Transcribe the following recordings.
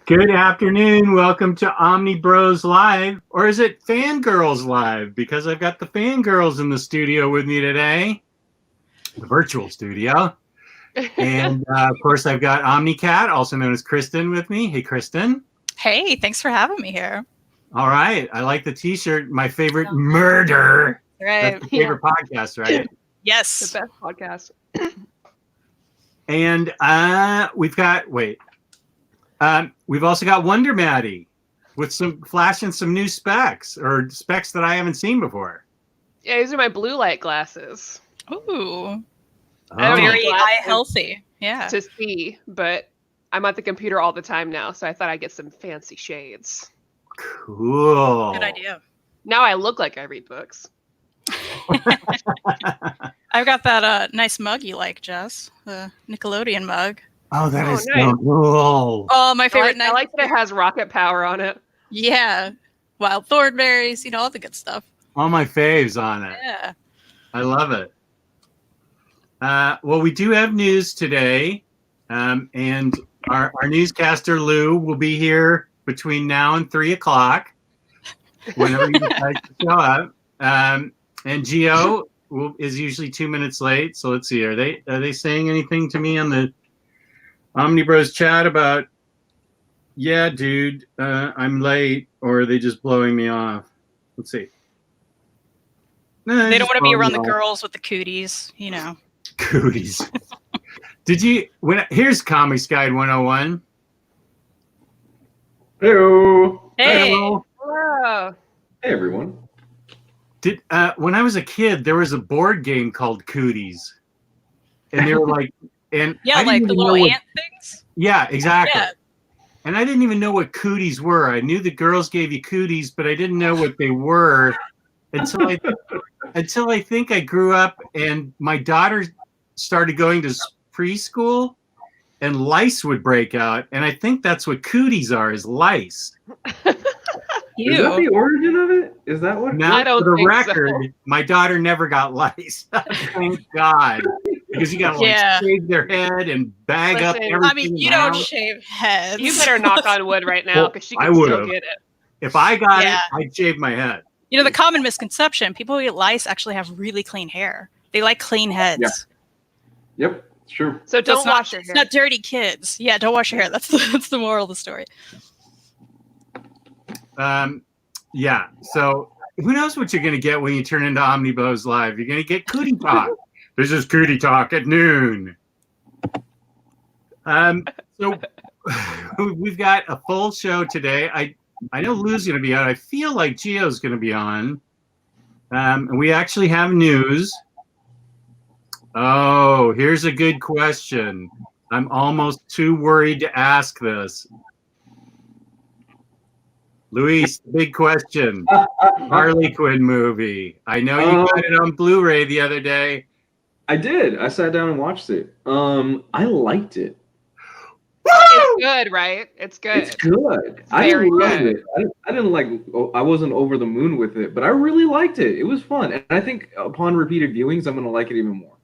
Good afternoon. Welcome to Omnibroslive, or is it Fangirlz Live? Because I've got the Fangirls in the studio with me today, the virtual studio. And of course, I've got Omnicat, also known as Kristan, with me. Hey, Kristan. Hey, thanks for having me here. All right. I like the t-shirt. My favorite murder. Right. That's your favorite podcast, right? Yes. The best podcast. And we've also got Wonder Maddie with some flashing some new specs or specs that I haven't seen before. Yeah, these are my blue light glasses. Ooh. Oh. Very eye healthy. Yeah. To see, but I'm at the computer all the time now, so I thought I'd get some fancy shades. Cool. Good idea. Now I look like I read books. I've got that nice mug you like, Jess. The Nickelodeon mug. Oh, that is nice. so cool. Oh, my favorite. I like that it has rocket power on it. Yeah. Wild thornberries, all the good stuff. All my faves on it. Yeah. I love it. Well, we do have news today, and our newscaster Lou will be here between now and 3 o'clock whenever you decide to show up. And Gio is usually 2 minutes late. So let's see. Are they saying anything to me on the OmniBros chat about, yeah, dude, I'm late, or are they just blowing me off? Let's see. No, They don't want to be around the girls with the cooties, Cooties. Here's Comics Guide 101. Hello. Hey. Hello. Wow. Hey, everyone. When I was a kid, there was a board game called Cooties. And they were like, and Yeah, I like didn't the even little know ant things. Yeah, exactly. Yeah. And I didn't even know what cooties were. I knew the girls gave you cooties, but I didn't know what they were until I think I grew up and my daughter started going to preschool and lice would break out. And I think that's what cooties are, is lice. Is that the origin of it? Is that what? Now, I don't for the think record, so. my daughter never got lice. Thank God. Because you got to shave their head and bag up Listen, everything. I mean, you don't shave heads. You better knock on wood right now, because she can still get it. If I got it, I'd shave my head. The common misconception, people who get lice actually have really clean hair. They like clean heads. Yeah. Yep, it's true. So don't wash your hair. It's not dirty kids. Yeah, don't wash your hair. That's the moral of the story. Yeah. So who knows what you're going to get when you turn into Omniboslive? You're going to get Cootie Talk. This is Cootie Talk at noon. So we've got a full show today. I know Lou's going to be on. I feel like Gio's going to be on. And we actually have news. Oh, here's a good question. I'm almost too worried to ask this. Luis, big question. Harley Quinn movie. I know you got it on Blu-ray the other day. I did. I sat down and watched it. I liked it. It's good, right? It's good. It's good. I loved it. I wasn't over the moon with it, but I really liked it. It was fun. And I think upon repeated viewings, I'm going to like it even more.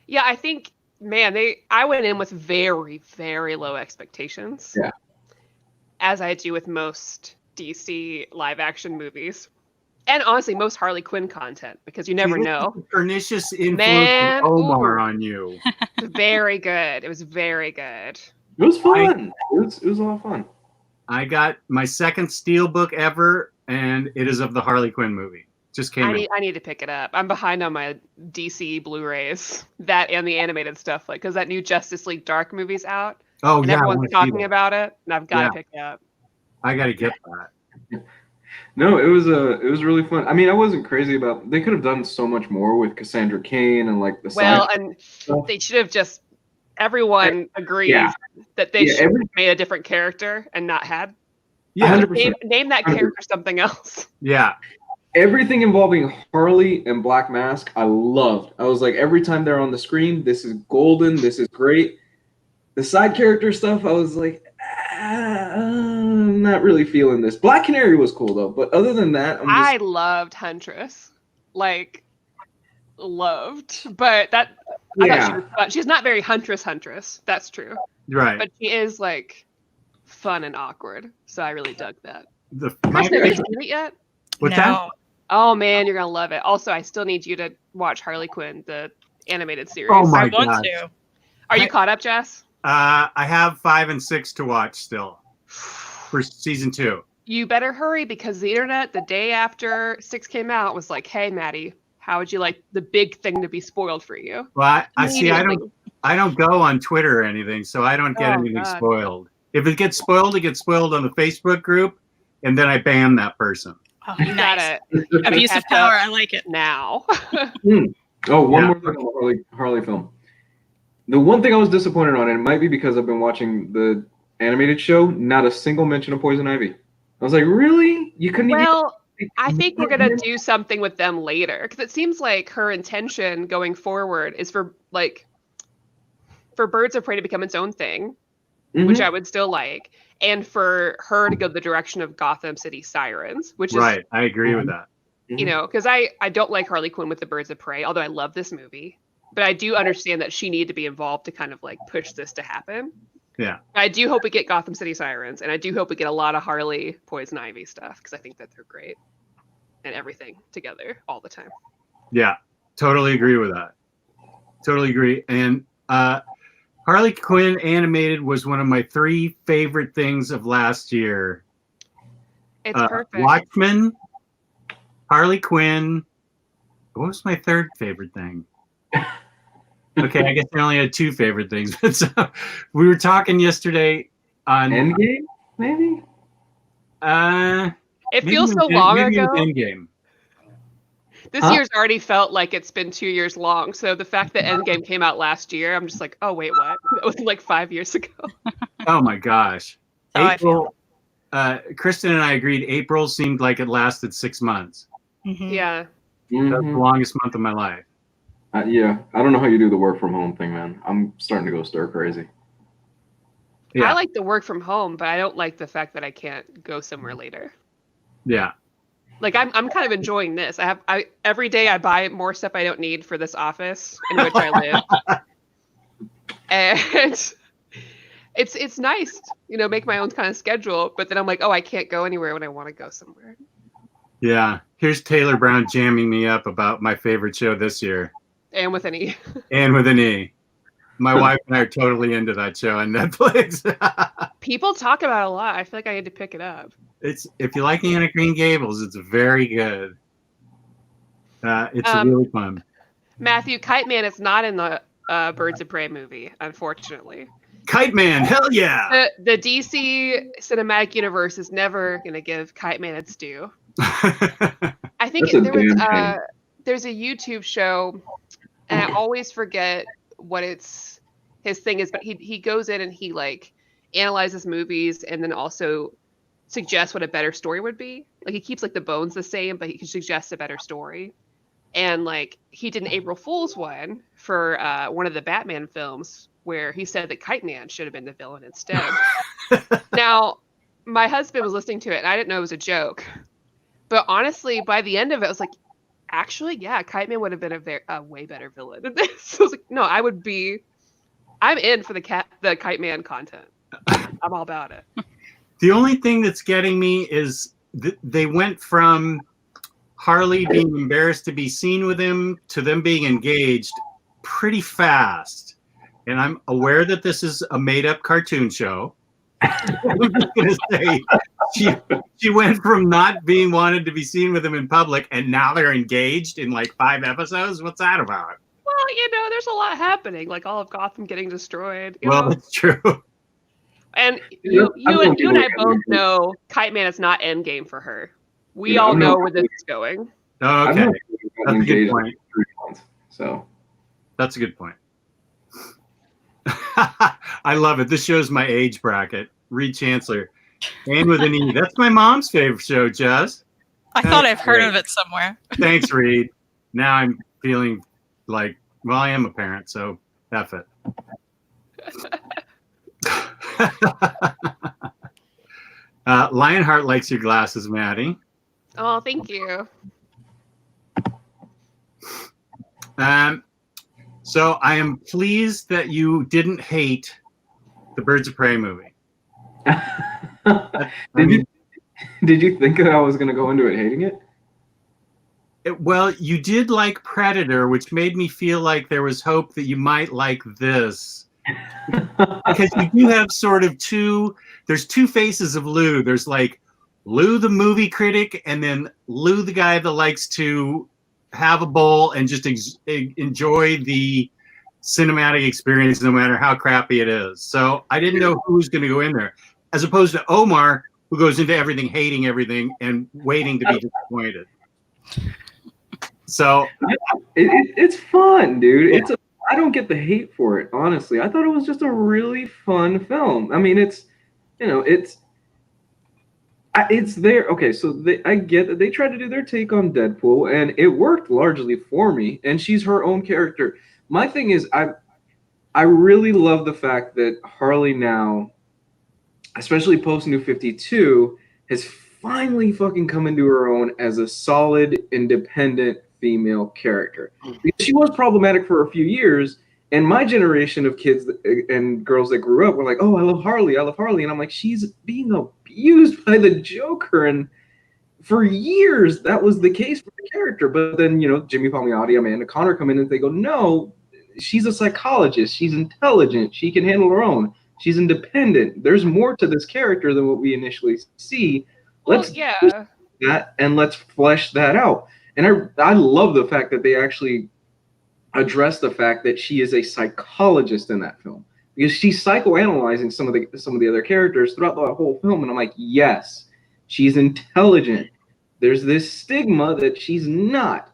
Yeah, I think, man, I went in with very, very low expectations. Yeah. As I do with most DC live action movies. And honestly, most Harley Quinn content, because you never know. Pernicious influence of Omar on you. Very good. It was very good. It was fun. It was a lot of fun. I got my second Steelbook ever, and it is of the Harley Quinn movie. Just came out. I need to pick it up. I'm behind on my DC Blu-rays. That and the animated stuff, because that new Justice League Dark movie's out. Oh, and yeah. everyone's talking about it, and I've got to pick it up. I got to get that. No, it was really fun. I mean, I wasn't crazy about. They could have done so much more with Cassandra Cain and like the. And they should have just. Everyone agrees that they should have made a different character and not had. Yeah, 100%. Name that character something else. Yeah. Everything involving Harley and Black Mask, I loved. I was like, every time they're on the screen, this is golden. This is great. The side character stuff, I was like, I'm not really feeling this. Black Canary was cool though, but other than that, I loved Huntress, loved. But that I thought she was fun. She's not very Huntress. That's true. Right. But she is fun and awkward. So I really dug that. My Kristen, have you favorite- seen it yet? What's no. that? Oh man, you're gonna love it. Also, I still need you to watch Harley Quinn, the animated series. Oh my I want gosh. to. Are you caught up, Jess? I have 5 and 6 to watch still for season 2. You better hurry because the internet, the day after 6 came out, was like, "Hey, Maddie, how would you like the big thing to be spoiled for you?" Well, I see. Immediately. I don't go on Twitter or anything, so I don't get Oh, anything God. spoiled. If it gets spoiled on the Facebook group, and then I ban that person. Oh, You nice. gotta Abuse of catch up power. I like it. now. Oh, one Yeah. more thing on the Harley film. The one thing I was disappointed on, and it might be because I've been watching the animated show, not a single mention of Poison Ivy. I was like, really? You couldn't Well, even... I think we're gonna do something with them later because it seems like her intention going forward is for Birds of Prey to become its own thing, which I would still like, and for her to go the direction of Gotham City Sirens, which is Right, I agree with that. you know, because I don't like Harley Quinn with the Birds of Prey, although I love this movie, but I do understand that she needed to be involved to kind of like push this to happen. Yeah. I do hope we get Gotham City Sirens, and I do hope we get a lot of Harley Poison Ivy stuff because I think that they're great and everything together all the time. Yeah, totally agree with that. Totally agree. And Harley Quinn animated was one of my 3 favorite things of last year. It's perfect. Watchmen, Harley Quinn. What was my 3rd favorite thing? Okay, I guess I only had 2 favorite things. But so, we were talking yesterday on Endgame, maybe? It feels so long ago. Endgame. This year's already felt like it's been 2 years long. So the fact that Endgame came out last year, I'm just like, oh wait, what? That was like 5 years ago. Oh my gosh. That's how I April. Kristan and I agreed. April seemed like it lasted 6 months. Mhm. Yeah. That's the Mhm. longest month of my life. Yeah, I don't know how you do the work from home thing, man. I'm starting to go stir crazy. Yeah. I like the work from home, but I don't like the fact that I can't go somewhere later. Yeah. Like I'm kind of enjoying this. I every day I buy more stuff I don't need for this office in which I live. And it's nice, you know, make my own kind of schedule, but then I'm like, oh, I can't go anywhere when I want to go somewhere. Yeah. Here's Taylor Brown jamming me up about my favorite show this year. And with an E. And with an E. My wife and I are totally into that show on Netflix. People talk about it a lot. I feel like I need to pick it up. It's if you like Anne of Green Gables, it's very good. It's Um, really fun. Matthew, Kite Man is not in the Birds of Prey movie, unfortunately. Kite Man, hell yeah! The DC cinematic universe is never going to give Kite Man its due. I think That's a there was damn shame. there's a YouTube show, and I always forget what his thing is, but he goes in and he like analyzes movies and then also suggests what a better story would be. Like he keeps like the bones the same, but he can suggest a better story. And like he did an April Fool's one for one of the Batman films where he said that Kite Man should have been the villain instead. Now, my husband was listening to it and I didn't know it was a joke. But honestly, by the end of it, I was like, actually, yeah, Kite Man would have been a way better villain than this. So I was like, no, I'm in for the Kite Man content. I'm all about it. The only thing that's getting me is they went from Harley being embarrassed to be seen with him to them being engaged pretty fast. And I'm aware that this is a made-up cartoon show. I'm just gonna say she went from not being wanted to be seen with him in public, and now they're engaged in like 5 episodes. What's that about? Well, you know, there's a lot happening, like all of Gotham getting destroyed. You Well, know? that's true. And you and I both know Kite Man is not endgame for her. We all know where this is going. Okay, I've never that's gotten a good engaged point. in 3 months, so That's a good point. I love it. This shows my age bracket. Reed Chancellor, and with an E. That's my mom's favorite show, Jess. I thought I've heard of it somewhere. Thanks, Reed. Now I'm feeling like, well, I am a parent, so F it. Lionheart likes your glasses, Maddie. Oh, thank you. So I am pleased that you didn't hate the Birds of Prey movie. Did you think that I was gonna go into it hating it? Well, you did like Predator, which made me feel like there was hope that you might like this. Because you do have sort of there's two faces of Lou. There's like Lou the movie critic, and then Lou the guy that likes to have a bowl and just enjoy the cinematic experience no matter how crappy it is. So I didn't know who was going to go in there, as opposed to Omar, who goes into everything hating everything and waiting to be disappointed. So it's fun, dude. Yeah. I don't get the hate for it, honestly. I thought it was just a really fun film. I mean, it's there. Okay, so I get that they tried to do their take on Deadpool, and it worked largely for me. And she's her own character. My thing is, I really love the fact that Harley now, especially post New 52, has finally fucking come into her own as a solid, independent female character. Because she was problematic for a few years, and my generation of kids and girls that grew up were like, oh, I love Harley, and I'm like, she's being abused by the Joker, and for years that was the case for the character. But then, Jimmy Palmiotti, Amanda Connor come in and they go, no, she's a psychologist, she's intelligent, she can handle her own, she's independent, there's more to this character than what we initially see. Let's do that, and let's flesh that out. And I love the fact that they actually address the fact that she is a psychologist in that film, because she's psychoanalyzing some of the other characters throughout the whole film, and I'm like, yes, she's intelligent. There's this stigma that she's not.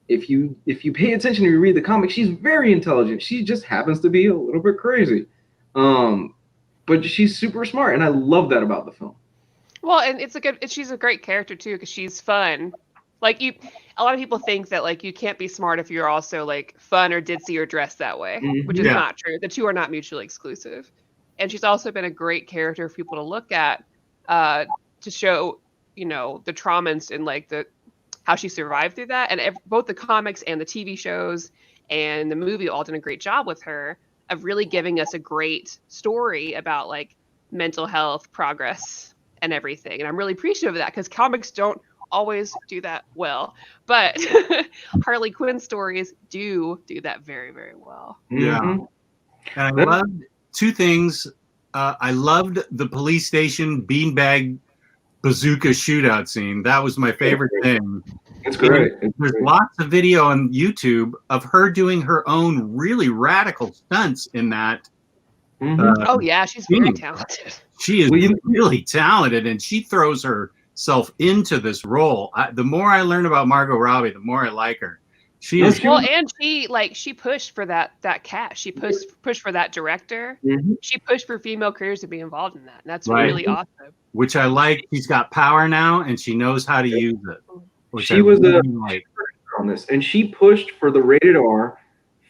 If you pay attention and you read the comic, she's very intelligent. She just happens to be a little bit crazy, but she's super smart, and I love that about the film. Well, and she's a great character too, because she's fun. Like, a lot of people think that like you can't be smart if you're also like fun or ditzy or dressed that way, which is not true. The two are not mutually exclusive. And she's also been a great character for people to look at, to show, the traumas and like how she survived through that. And both the comics and the TV shows and the movie all done a great job with her of really giving us a great story about like mental health, progress, and everything. And I'm really appreciative of that, because comics don't always do that well, but Harley Quinn stories do that very, very well. Yeah. And I loved two things. I loved the police station beanbag bazooka shootout scene. That was my favorite thing. It's great. There's lots of video on YouTube of her doing her own really radical stunts in that. Oh yeah, she's very talented. She is really talented, and she throws herself into this role. The more I learn about Margot Robbie, the more I like her. She is and she pushed for that cast. She pushed for that director. She pushed for female creators to be involved in that, and that's really awesome. Which I like. She's got power now, and she knows how to use it. She was on this, and she pushed for the rated R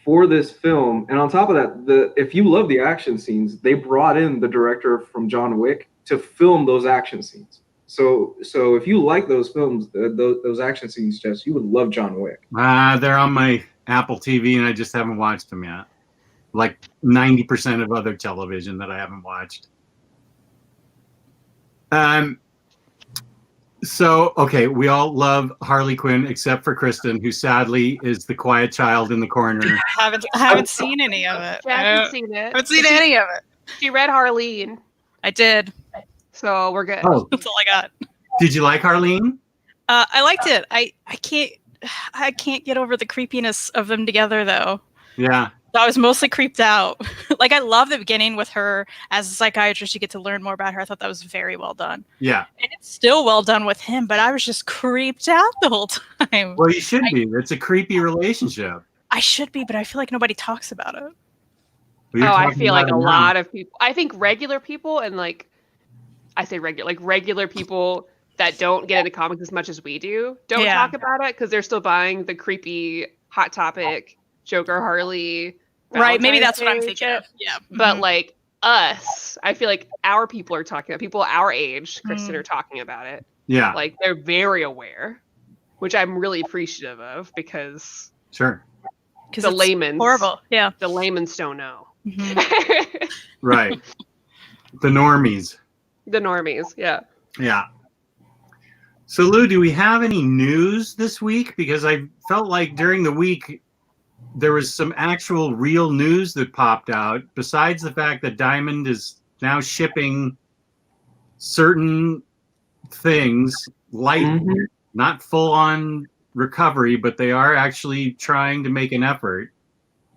for this film. And on top of that, if you love the action scenes, they brought in the director from John Wick to film those action scenes. So if you like those films, those action scenes, Jess, you would love John Wick. They're on my Apple TV, and I just haven't watched them yet. Like 90% of other television that I haven't watched. So, okay, we all love Harley Quinn except for Kristan, who sadly is the quiet child in the corner. I haven't seen any of it. I haven't seen it. I haven't seen any of it. She read Harleen. I did. So we're good. Oh. That's all I got. Did you like Harleen? I liked it. I can't get over the creepiness of them together, though. Yeah. I was mostly creeped out. Like, I love the beginning with her as a psychiatrist. You get to learn more about her. I thought that was very well done. Yeah. And it's still well done with him, but I was just creeped out the whole time. Well, you should be. It's a creepy relationship. I should be, but I feel like nobody talks about it. Well, I feel like a lot of people. I think regular people, and like, I say regular people that don't get into comics as much as we do, don't talk about it because they're still buying the creepy Hot Topic Joker Harley. Right, maybe that's what I'm thinking of. Yeah. But like us, I feel like our people are talking about people our age, Kristan, are talking about it. Yeah. Like they're very aware, which I'm really appreciative of because the layman's horrible. Yeah. The layman's don't know. Right. The normies. The normies, yeah. Yeah. So, Lou, do we have any news this week? Because I felt like during the week there was some actual real news that popped out, besides the fact that Diamond is now shipping certain things, light, not full-on recovery, but they are actually trying to make an effort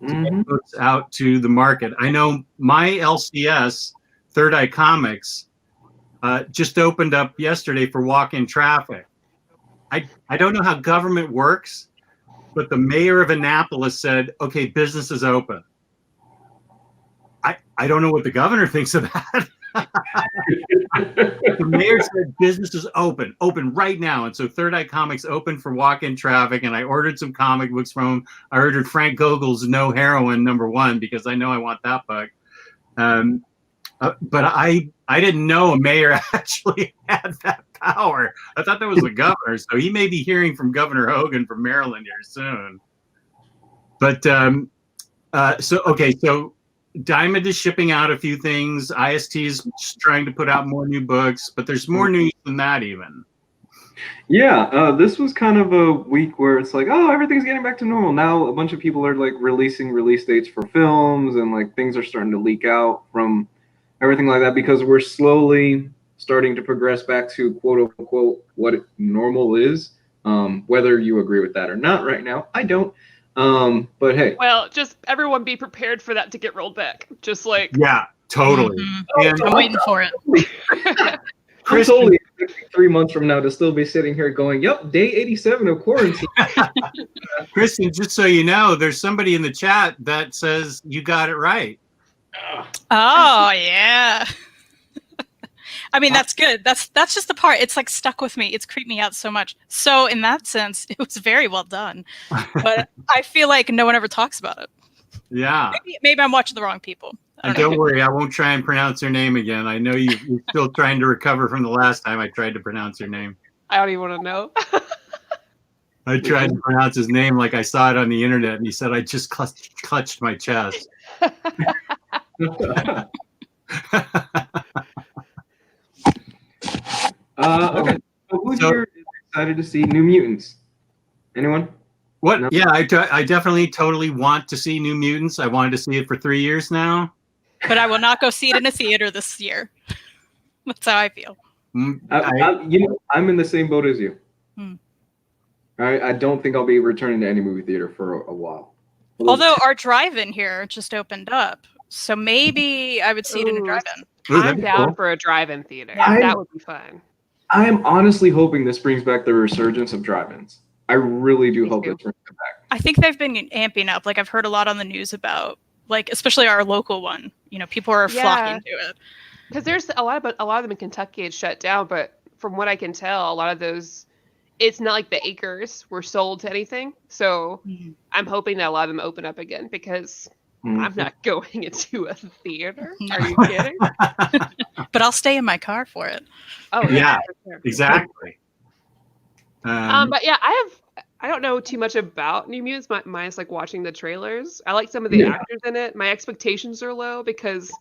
to get books out to the market. I know my LCS, Third Eye Comics, just opened up yesterday for walk-in traffic. I don't know how government works, but the mayor of Annapolis said, okay, business is open. I don't know what the governor thinks of that. The mayor said business is open right now. And so Third Eye Comics opened for walk-in traffic, and I ordered some comic books from him. I ordered Frank Gogel's No Heroin #1 because I know I want that book. But I didn't know a mayor actually had that power. I thought that was the governor. So he may be hearing from Governor Hogan from Maryland here soon. But so Diamond is shipping out a few things. IST is trying to put out more new books, but there's more news than that even. Yeah, this was kind of a week where it's like, oh, everything's getting back to normal. Now a bunch of people are like releasing release dates for films, and like things are starting to leak out from everything like that, because we're slowly starting to progress back to quote unquote what normal is. Whether you agree with that or not right now, I don't. But hey. Well, just everyone be prepared for that to get rolled back. Just like. Yeah, totally. And I'm waiting for it. Chris only 3 months from now to still be sitting here going, yep, day 87 of quarantine. Kristan, just so you know, there's somebody in the chat that says you got it right. Oh, yeah. I mean, that's good. That's just the part. It's like stuck with me. It's creeped me out so much. So in that sense, it was very well done. But I feel like no one ever talks about it. Yeah. Maybe I'm watching the wrong people. And don't worry, I won't try and pronounce your name again. I know you're still trying to recover from the last time I tried to pronounce your name. I don't even want to know. I tried to pronounce his name like I saw it on the internet, and he said I just clutched my chest. Okay. So who's here is excited to see New Mutants? Anyone? What? No? Yeah, I definitely totally want to see New Mutants. I wanted to see it for 3 years now. But I will not go see it in a theater this year. That's how I feel. I'm in the same boat as you. I don't think I'll be returning to any movie theater for a while. Although our drive-in here just opened up, so maybe I would see it in a drive-in. I'm down for a drive-in theater. That would be fun. I am honestly hoping this brings back the resurgence of drive-ins. I really do hope it brings it back. I think they've been amping up. Like I've heard a lot on the news about, like especially our local one. You know, people are flocking to it. Because there's a lot of them in Kentucky had shut down, but from what I can tell, a lot of those, it's not like the acres were sold to anything. So I'm hoping that a lot of them open up again, because I'm not going into a theater. Are you kidding? But I'll stay in my car for it. Oh yeah, sure. Exactly. But yeah, I don't know too much about New Mutants, minus like watching the trailers. I like some of the actors in it. My expectations are low because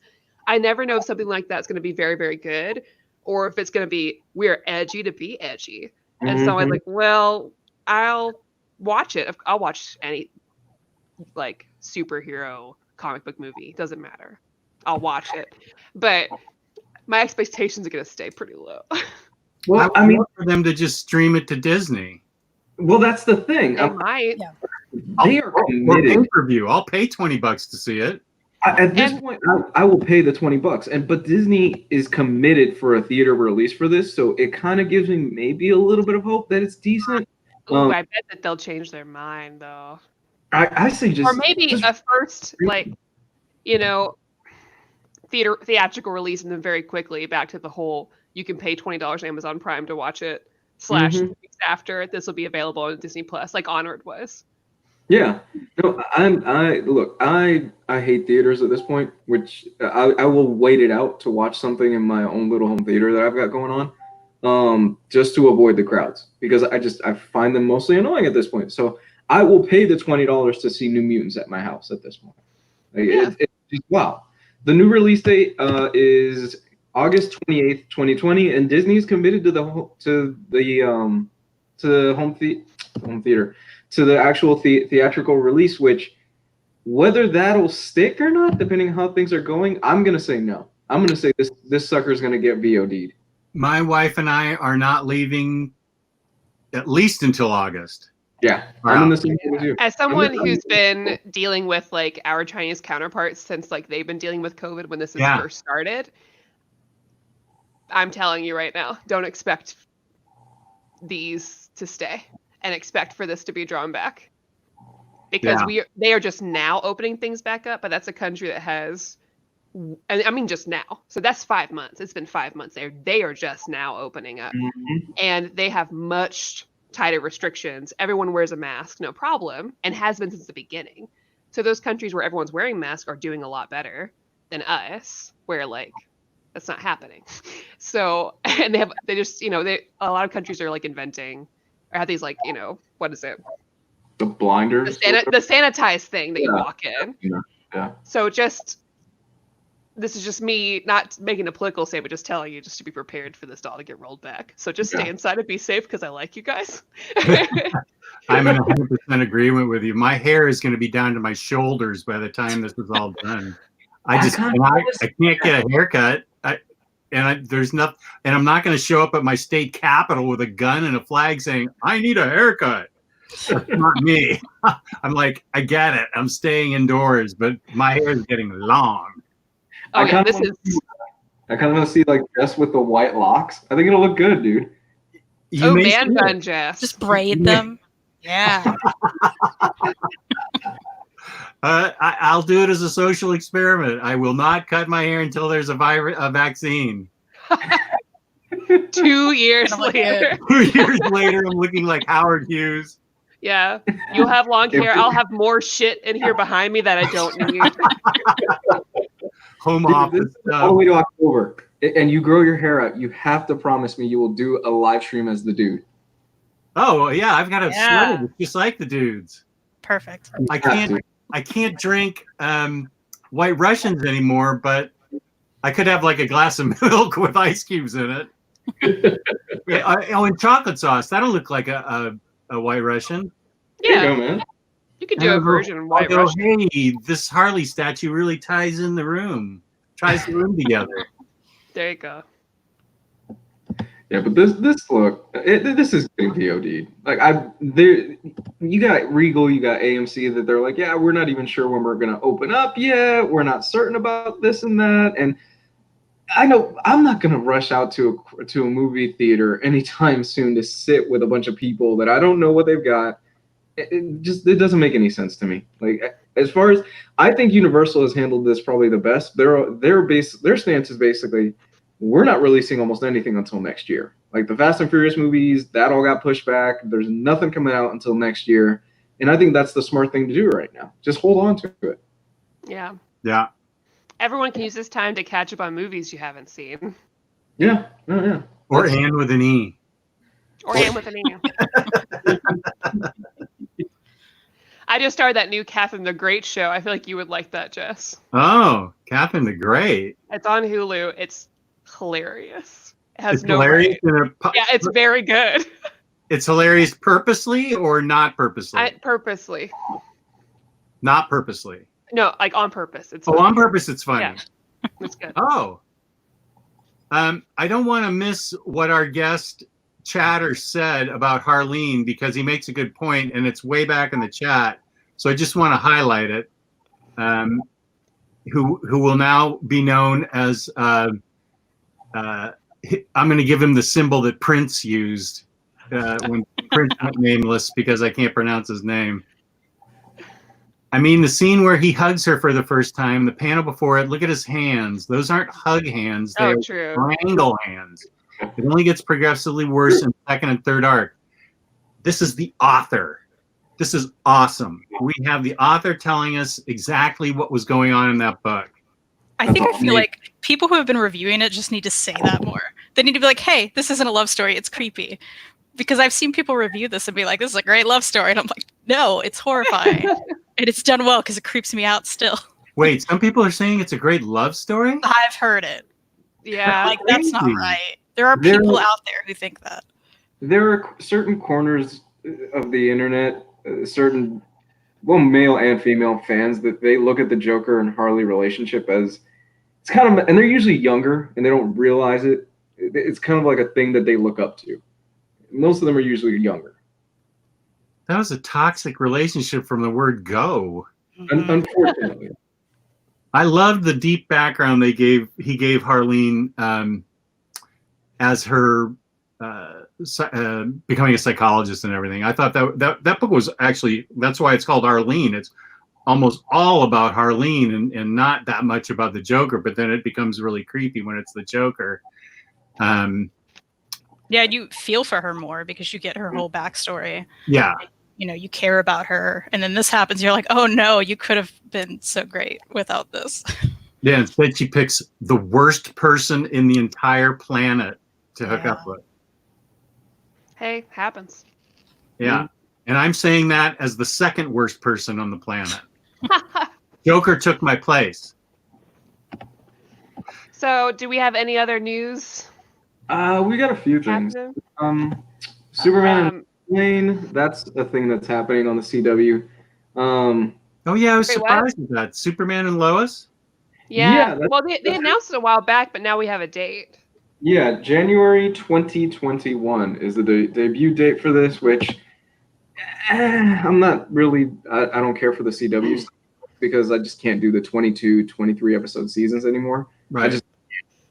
I never know if something like that's going to be very, very good, or if it's going to be we're edgy to be edgy. And so I'm like, well, I'll watch it. I'll watch any like superhero comic book movie. Doesn't matter. I'll watch it. But my expectations are going to stay pretty low. Well, I mean, for them to just stream it to Disney. Well, that's the thing. They might. Yeah. They are committed. Pay-per-view. I'll pay $20 to see it. At this point, I will pay the $20. But Disney is committed for a theater release for this, so it kind of gives me maybe a little bit of hope that it's decent. Ooh, I bet that they'll change their mind, though. I say just, or maybe a first, like, you know, theatrical release, and then very quickly back to the whole. You can pay $20 on Amazon Prime to watch it. / weeks after this will be available on Disney Plus, like Onward was. Yeah, no, I hate theaters at this point, which I will wait it out to watch something in my own little home theater that I've got going on, just to avoid the crowds, because I find them mostly annoying at this point. So I will pay the $20 to see New Mutants at my house at this point. It's just, wow. The new release date is August 28th, 2020, and Disney's committed to the home theater, to the actual theatrical release. Which, whether that'll stick or not, depending on how things are going, I'm gonna say no. I'm gonna say this sucker's gonna get VOD'd. My wife and I are not leaving at least until August. Yeah, I'm in the same boat as you. As someone who's been dealing with like our Chinese counterparts since like they've been dealing with COVID when this has first started, I'm telling you right now, don't expect these to stay and expect for this to be drawn back, because they are just now opening things back up, but that's a country that has, I mean, just now. So that's 5 months. It's been 5 months there. They are just now opening up, and they have much tighter restrictions. Everyone wears a mask, no problem, and has been since the beginning. So those countries where everyone's wearing masks are doing a lot better than us, where like that's not happening. So, and they just, you know, a lot of countries are like inventing or have these like, you know, what is it? The blinders? The sanitized thing that you walk in. Yeah. So this is just me not making a political statement, just telling you just to be prepared for this all to get rolled back. So just stay inside and be safe, because I like you guys. I'm in 100% agreement with you. My hair is going to be down to my shoulders by the time this is all done. I can't get a haircut. There's nothing, and I'm not going to show up at my state capitol with a gun and a flag saying, I need a haircut. That's not me. I'm like, I get it. I'm staying indoors, but my hair is getting long. I kind of want to see like Jess with the white locks. I think it'll look good, dude. Man bun, Jess. Just braid them. Yeah. I'll do it as a social experiment. I will not cut my hair until there's a vaccine. 2 years later. 2 years later, I'm looking like Howard Hughes. Yeah, you'll have long hair. I'll have more shit in here behind me that I don't need. Home office all the way to October, and you grow your hair out. You have to promise me you will do a live stream as the dude. Oh yeah, I've got a sweater just like the dudes. Perfect. I can't drink White Russians anymore, but I could have like a glass of milk with ice cubes in it. And chocolate sauce. That'll look like a White Russian. Yeah, there you go, man. You could do a version of White Russian. Hey, this Harley statue really ties in the room. Ties the room together. There you go. Yeah, but this look, this is getting VOD. Like you got Regal, you got AMC that they're like, yeah, we're not even sure when we're gonna open up yet. We're not certain about this and that. And I know I'm not gonna rush out to a movie theater anytime soon to sit with a bunch of people that I don't know what they've got. It doesn't make any sense to me. Like, as far as I think Universal has handled this probably the best. Their stance is basically, we're not releasing almost anything until next year. Like the Fast and Furious movies, that all got pushed back. There's nothing coming out until next year. And I think that's the smart thing to do right now. Just hold on to it. Yeah. Yeah. Everyone can use this time to catch up on movies you haven't seen. Yeah. Oh, yeah. Or Anne with an E. Or Anne with an E. I just started that new Catherine the Great show. I feel like you would like that, Jess. Oh, Catherine the Great. It's on Hulu. It's hilarious. It has hilarious. Yeah, it's very good. It's hilarious purposely or not purposely? Purposely. Not purposely. No, like on purpose. It's funny. On purpose it's funny. Yeah. It's good. Oh. I don't want to miss what our guest chatter said about Harleen, because he makes a good point and it's way back in the chat. So I just want to highlight it. Who will now be known as I'm going to give him the symbol that Prince used when Prince went nameless, because I can't pronounce his name. I mean, the scene where he hugs her for the first time, the panel before it, look at his hands. Those aren't hug hands. They're triangle hands. It only gets progressively worse in second and third arc. This is the author. This is awesome. We have the author telling us exactly what was going on in that book. I feel like people who have been reviewing it just need to say that more. They need to be like, hey, this isn't a love story. It's creepy. Because I've seen people review this and be like, this is a great love story. And I'm like, no, it's horrifying. And it's done well because it creeps me out still. Wait, some people are saying it's a great love story? I've heard it. Yeah. Like, that's not right. There are people out there who think that. There are certain corners of the internet, certain male and female fans that they look at the Joker and Harley relationship as it's kind of, and they're usually younger and they don't realize it. It's kind of like a thing that they look up to. Most of them are usually younger. That was a toxic relationship from the word go. Unfortunately. I loved the deep background he gave Harleen as her becoming a psychologist and everything. I thought that book was actually, that's why it's called Harleen. It's almost all about Harleen and not that much about the Joker, but then it becomes really creepy when it's the Joker. Yeah, you feel for her more because you get her whole backstory. Yeah. You know, you care about her. And then this happens. You're like, oh no, you could have been so great without this. Yeah, instead she picks the worst person in the entire planet to hook up with. Hey, happens. Yeah. And I'm saying that as the second worst person on the planet. Joker took my place. So, do we have any other news? We got a few things. Superman and Lane, that's a thing that's happening on the CW. Oh yeah, I was surprised at that. Superman and Lois? Yeah. Well, they announced it a while back, but now we have a date. Yeah, January 2021 is the debut date for this, which I'm not really, I don't care for the CW stuff because I just can't do the 22, 23 episode seasons anymore. Right. I just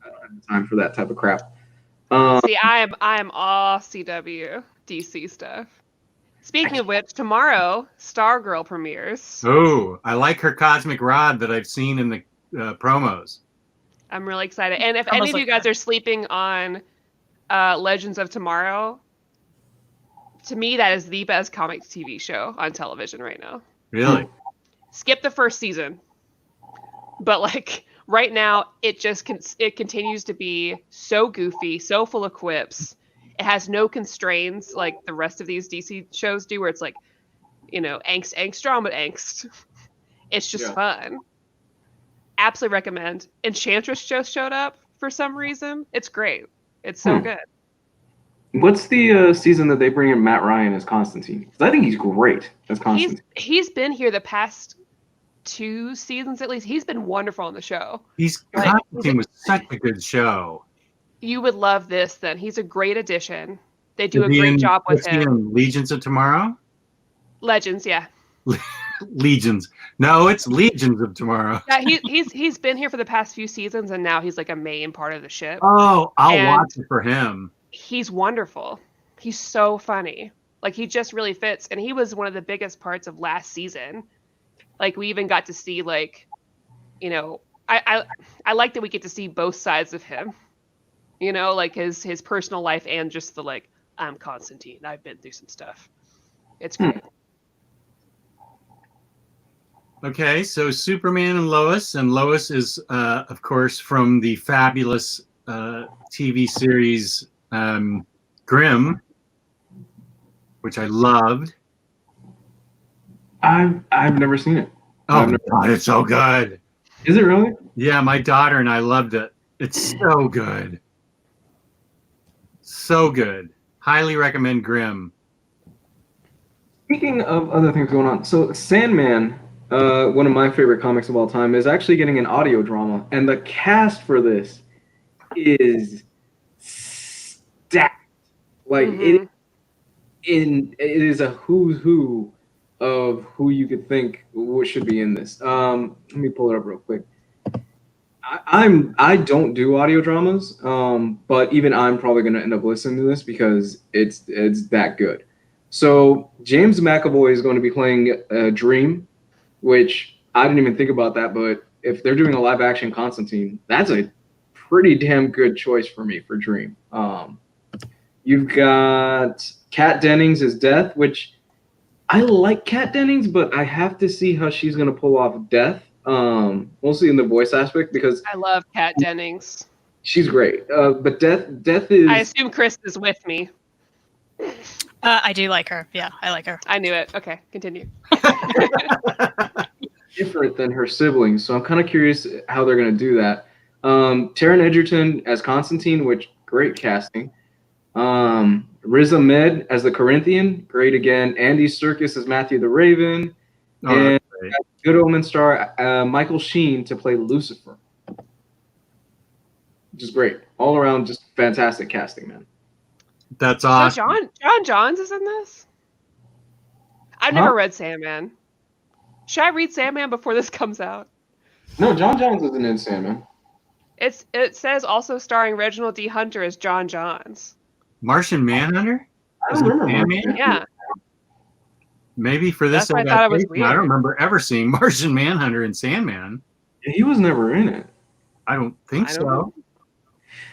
don't have time for that type of crap. See, I am all CW, DC stuff. Speaking of which, tomorrow, Stargirl premieres. Oh, I like her cosmic rod that I've seen in the promos. I'm really excited. And if any of you guys are sleeping on Legends of Tomorrow, to me, that is the best comics TV show on television right now. Really? Skip the first season. But, like, right now, it just it continues to be so goofy, so full of quips. It has no constraints like the rest of these DC shows do, where it's like, you know, angst, drama, angst. It's just fun. Absolutely recommend. Enchantress just showed up for some reason. It's great. It's so good. What's the season that they bring in Matt Ryan as Constantine? Because I think he's great as Constantine. He's been here the past 2 seasons at least. He's been wonderful on the show. Constantine was such a good show. You would love this then. He's a great addition. They do a great job with him. Legions of Tomorrow? Legends, yeah. Legions. No, it's Legions of Tomorrow. Yeah, he's been here for the past few seasons, and now he's like a main part of the ship. Oh, I'll watch it for him. He's wonderful. He's so funny. Like, he just really fits, and he was one of the biggest parts of last season. Like, we even got to see, like, you know, I like that we get to see both sides of him. You know, like his personal life and just the, like, I'm Constantine. I've been through some stuff. It's great. Okay, so Superman and Lois is, of course, from the fabulous TV series Grimm, which I loved. I've never seen it. Oh my God, it's so good. Is it really? Yeah, my daughter and I loved it. It's so good. So good. Highly recommend Grimm. Speaking of other things going on, so Sandman, one of my favorite comics of all time, is actually getting an audio drama, and the cast for this is stacked. Like it is a who's who of who you could think should be in this. Let me pull it up real quick. I don't do audio dramas, but even I'm probably going to end up listening to this because it's that good. So James McAvoy is going to be playing Dream, which I didn't even think about that, but if they're doing a live action Constantine, that's a pretty damn good choice for me for Dream. You've got Kat Dennings as Death, which I like Kat Dennings, but I have to see how she's going to pull off Death. Mostly in the voice aspect because I love Kat Dennings. She's great. But Death is. I assume Chris is with me. I do like her. Yeah, I like her. I knew it. Okay, continue. Different than her siblings, so I'm kind of curious how they're going to do that. Taron Egerton as Constantine, which great casting. Riz Ahmed as the Corinthian, great again. Andy Serkis as Matthew the Raven, and Good Omen star Michael Sheen to play Lucifer, which is great. All around, just fantastic casting, man. That's awesome. So John Johns is in this? I've never read Sandman. Should I read Sandman before this comes out? No, John Johns isn't in Sandman. It says also starring Reginald D. Hunter as John Johns. Martian Manhunter? I don't remember. Sandman? Yeah. Maybe for this That's why I thought it was weird. I don't remember ever seeing Martian Manhunter in Sandman. He was never in it. I don't think so. know.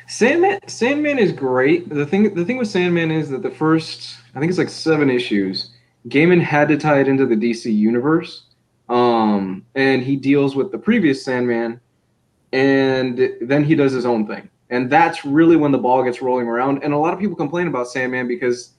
Sandman is great. The thing with Sandman is that the first, I think it's like 7 issues, Gaiman had to tie it into the DC universe. And he deals with the previous Sandman, and then he does his own thing. And that's really when the ball gets rolling around. And a lot of people complain about Sandman because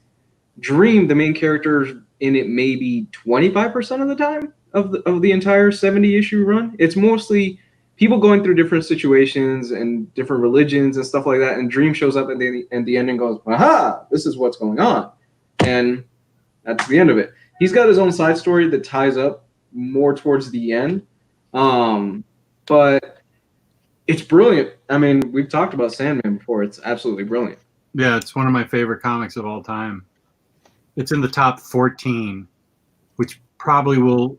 Dream, the main character in it, maybe 25% of the time of the entire 70-issue run. It's mostly people going through different situations and different religions and stuff like that. And Dream shows up at the end and goes, aha, this is what's going on. And that's the end of it. He's got his own side story that ties up more towards the end. But it's brilliant. I mean, we've talked about Sandman before. It's absolutely brilliant. Yeah, it's one of my favorite comics of all time. It's in the top 14, which probably will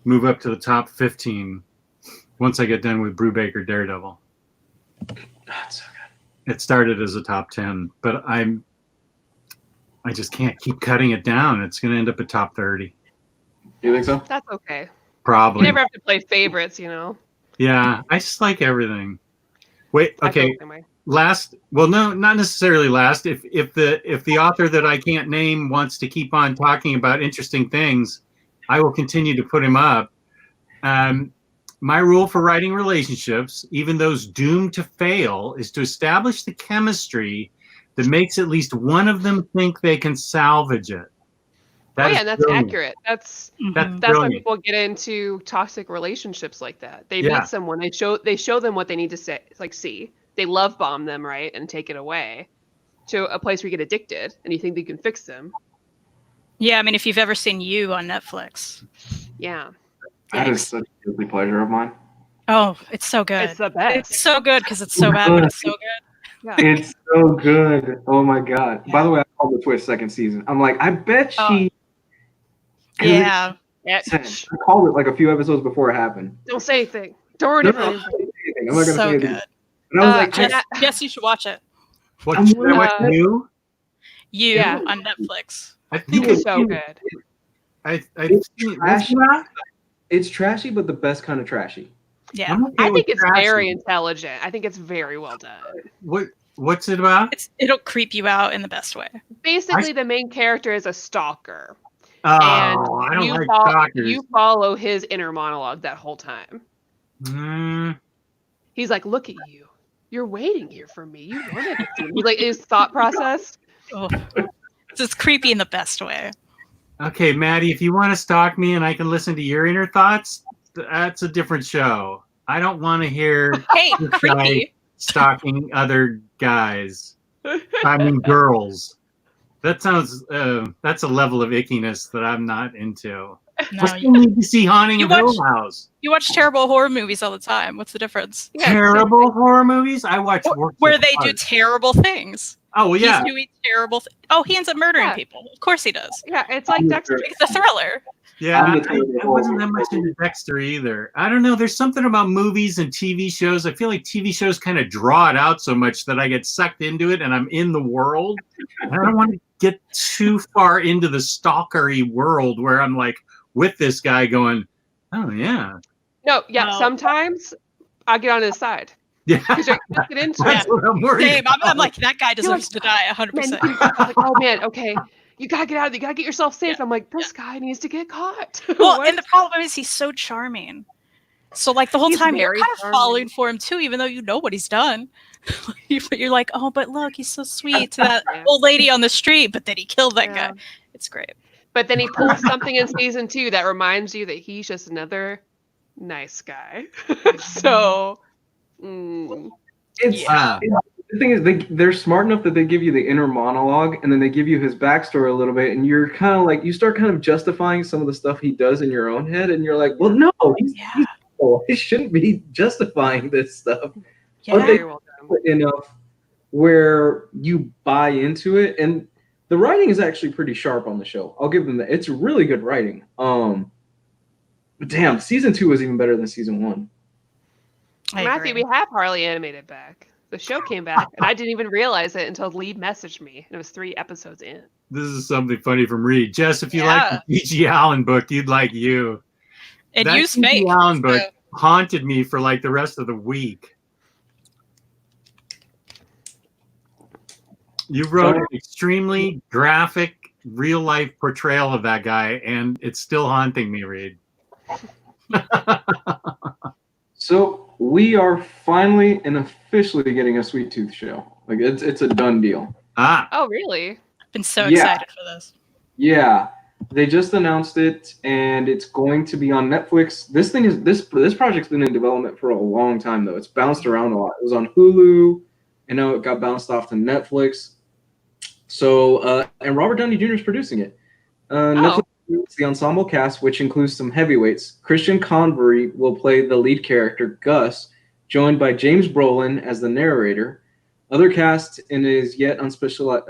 move up to the top 15 once I get done with Brubaker Daredevil. That's so good. It started as a top 10, but I just can't keep cutting it down. It's going to end up at top 30. You think so? That's okay. Probably. You never have to play favorites, you know. Yeah, I just like everything. Wait, okay. Last, well, no, not necessarily last. If the author that I can't name wants to keep on talking about interesting things, I will continue to put him up. My rule for writing relationships, even those doomed to fail, is to establish the chemistry that makes at least one of them think they can salvage it. and that's brilliant. accurate. That's brilliant. why people get into toxic relationships like that. They meet someone, they show them what they need to say, see. They love bomb them, right, and take it away to a place where you get addicted and you think they can fix them. Yeah, I mean, if you've ever seen You on Netflix. Yeah. That is such a guilty pleasure of mine. Oh, it's so good. It's the best. It's so good because it's so bad, but it's so good. Yeah. It's so good. Oh my god. Yeah. By the way, I called the twist second season. I'm like, I bet she. Yeah. I called it like a few episodes before it happened. Don't say anything. Don't ruin it for anybody. I'm not gonna say anything. Good. And I was like, yes, you should watch it. What You? You on Netflix. I think it's so good. It's trashy, but the best kind of trashy. Yeah, I think it's very intelligent. I think it's very well done. What's it about? It'll creep you out in the best way. Basically, the main character is a stalker. Oh, I don't like stalkers. You follow his inner monologue that whole time. He's like, look at you. You're waiting here for me. You wanted to do it. Like his thought process. Oh. It's creepy in the best way. Okay, Maddie, if you want to stalk me and I can listen to your inner thoughts, that's a different show. I don't want to hear creepy stalking other guys. I mean, girls. That sounds. That's a level of ickiness that I'm not into. No, I still need to see Haunting of Hill House. You watch terrible horror movies all the time. What's the difference? Terrible horror movies? I watch where they do terrible things. Oh, well, yeah. He's doing terrible he ends up murdering people. Of course he does. Yeah, it's like Dexter. It's a thriller. Yeah, I wasn't that much into Dexter either. I don't know. There's something about movies and TV shows. I feel like TV shows kind of draw it out so much that I get sucked into it and I'm in the world. And I don't want to get too far into the stalkery world where I'm like with this guy going, oh, yeah. No, sometimes I get on his side. Yeah. Because you get into That's what I'm worried about. I'm like, that guy deserves to die 100%. Like, oh, man, okay. You gotta get out of there. You gotta get yourself safe. I'm like, this guy needs to get caught. Well, and the problem is he's so charming. So like the whole time you're kind of falling for him too, even though you know what he's done. But you're like, oh, but look, he's so sweet to that old lady on the street. But then he killed that guy. It's great. But then he pulls something in season 2 that reminds you that he's just another nice guy. So It's the thing is they're smart enough that they give you the inner monologue and then they give you his backstory a little bit, and you're kind of like you start kind of justifying some of the stuff he does in your own head, and you're like, well, no, he's cool. He shouldn't be justifying this stuff. Yeah. But they put enough where you buy into it, and the writing is actually pretty sharp on the show. I'll give them that. It's really good writing. But damn, season 2 was even better than season 1. Matthew, we have Harley animated back. The show came back, and I didn't even realize it until Lee messaged me, and it was 3 episodes in. This is something funny from Reed. Jess, if you like the P.G. Allen book, you'd like You. And that You's fake. P.G. Allen book haunted me for like the rest of the week. You wrote an extremely graphic, real-life portrayal of that guy, and it's still haunting me, Reed. So we are finally and officially getting a Sweet Tooth show. Like it's a done deal. Oh, really? I've been so excited for this. Yeah. They just announced it, and it's going to be on Netflix. This project's been in development for a long time, though. It's bounced around a lot. It was on Hulu. I know it got bounced off to Netflix. So, and Robert Downey Jr. is producing it. Netflix includes the ensemble cast, which includes some heavyweights. Christian Convery will play the lead character, Gus, joined by James Brolin as the narrator. Other cast in his yet unspecified,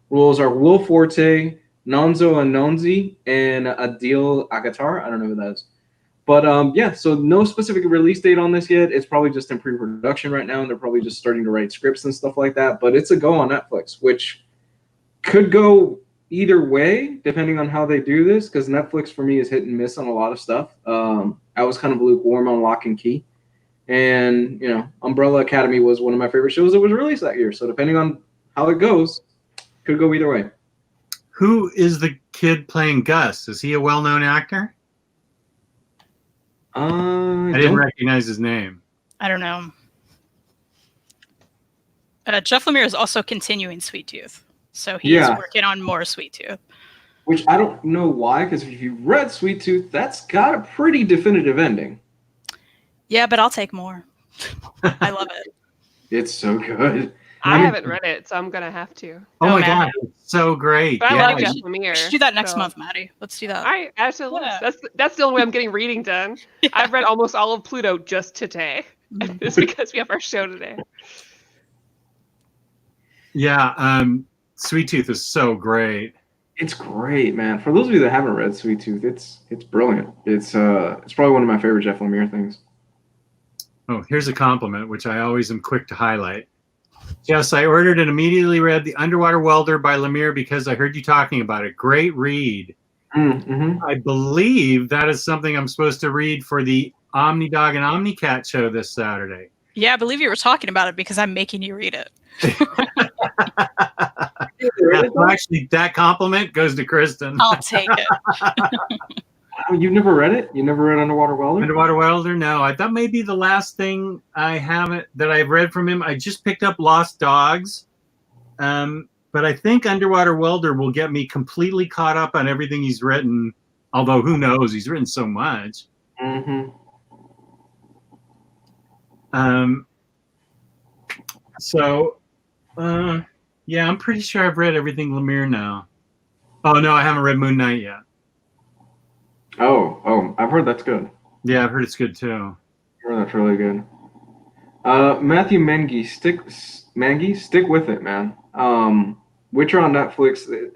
roles are Will Forte, Nonzo Anonzi, and Adil Agatar. I don't know who that is. But yeah, so no specific release date on this yet. It's probably just in pre-production right now, and they're probably just starting to write scripts and stuff like that. But it's a go on Netflix, which could go either way, depending on how they do this, because Netflix for me is hit and miss on a lot of stuff. I was kind of lukewarm on Lock and Key. And, you know, Umbrella Academy was one of my favorite shows that was released that year. So depending on how it goes, could go either way. Who is the kid playing Gus? Is he a well-known actor? I didn't recognize his name. I don't know. Jeff Lemire is also continuing Sweet Tooth. So he's working on more Sweet Tooth. Which I don't know why, because if you read Sweet Tooth, that's got a pretty definitive ending. Yeah, but I'll take more. I love it. It's so good. I haven't read it, so I'm going to have to. Oh my God, it's so great. But I like Jeff Lemire. We should do that next month, Maddie. Let's do that. All right, absolutely. Yeah. That's the only way I'm getting reading done. Yeah. I've read almost all of Pluto just today. It's because we have our show today. Yeah, Sweet Tooth is so great. It's great, man. For those of you that haven't read Sweet Tooth, it's brilliant. It's probably one of my favorite Jeff Lemire things. Oh, here's a compliment, which I always am quick to highlight. Yes, I ordered and immediately read The Underwater Welder by Lemire because I heard you talking about it. Great read. Mm-hmm. I believe that is something I'm supposed to read for the Omnidog and Omnicat show this Saturday. Yeah, I believe you were talking about it because I'm making you read it. Actually, that compliment goes to Kristan. I'll take it. You've never read it? You never read Underwater Welder? Underwater Welder? No. I thought maybe the last thing I haven't that I've read from him, I just picked up Lost Dogs. But I think Underwater Welder will get me completely caught up on everything he's written. Although who knows? He's written so much. Mm-hmm. Yeah, I'm pretty sure I've read everything Lemire now. Oh no, I haven't read Moon Knight yet. Oh, I've heard that's good. Yeah, I've heard it's good too. I've heard that's really good. Matthew Mengi, stick with it, man. Witcher on Netflix,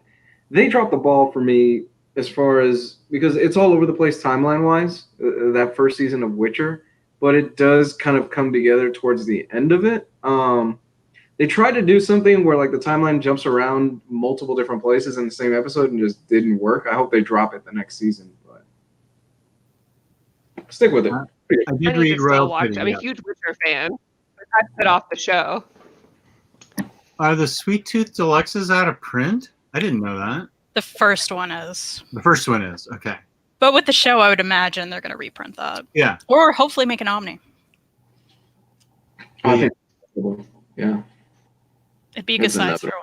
they dropped the ball for me as far as, because it's all over the place timeline-wise, that first season of Witcher, but it does kind of come together towards the end of it. They tried to do something where like the timeline jumps around multiple different places in the same episode and just didn't work. I hope they drop it the next season, but stick with it. I did read Royale. I'm a huge Witcher fan. I put off the show. Are the Sweet Tooth Deluxes out of print? I didn't know that. The first one is. The first one is, okay. But with the show, I would imagine they're going to reprint that. Yeah. Or hopefully make an Omni. I think, yeah. It'd be a good size for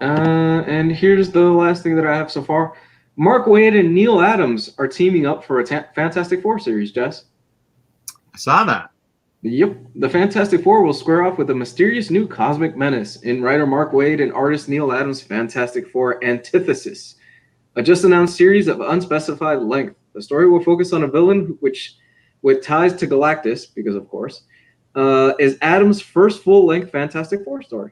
one. And here's the last thing that I have so far. Mark Waid and Neil Adams are teaming up for a Fantastic Four series, Jess. I saw that. Yep. The Fantastic Four will square off with a mysterious new cosmic menace in writer Mark Waid and artist Neil Adams' Fantastic Four Antithesis, a just-announced series of unspecified length. The story will focus on a villain with ties to Galactus, because of course, is Adams' first full-length Fantastic Four story.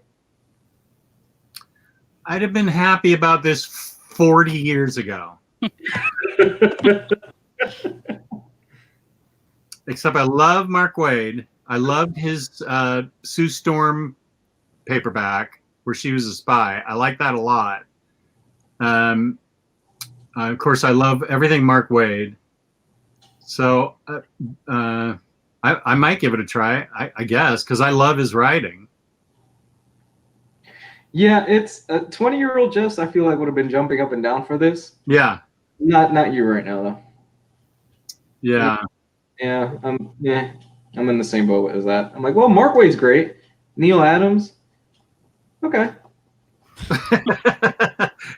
I'd have been happy about this 40 years ago. Except I love Mark Waid. I loved his Sue Storm paperback where she was a spy. I like that a lot. Of course, I love everything Mark Waid. So I might give it a try, I guess, because I love his writing. Yeah, it's a 20-year-old Jess, I feel like would have been jumping up and down for this. Yeah. Not you right now, though. Yeah. Yeah, I'm in the same boat as that. I'm like, well, Mark Waid's great. Neil Adams, okay.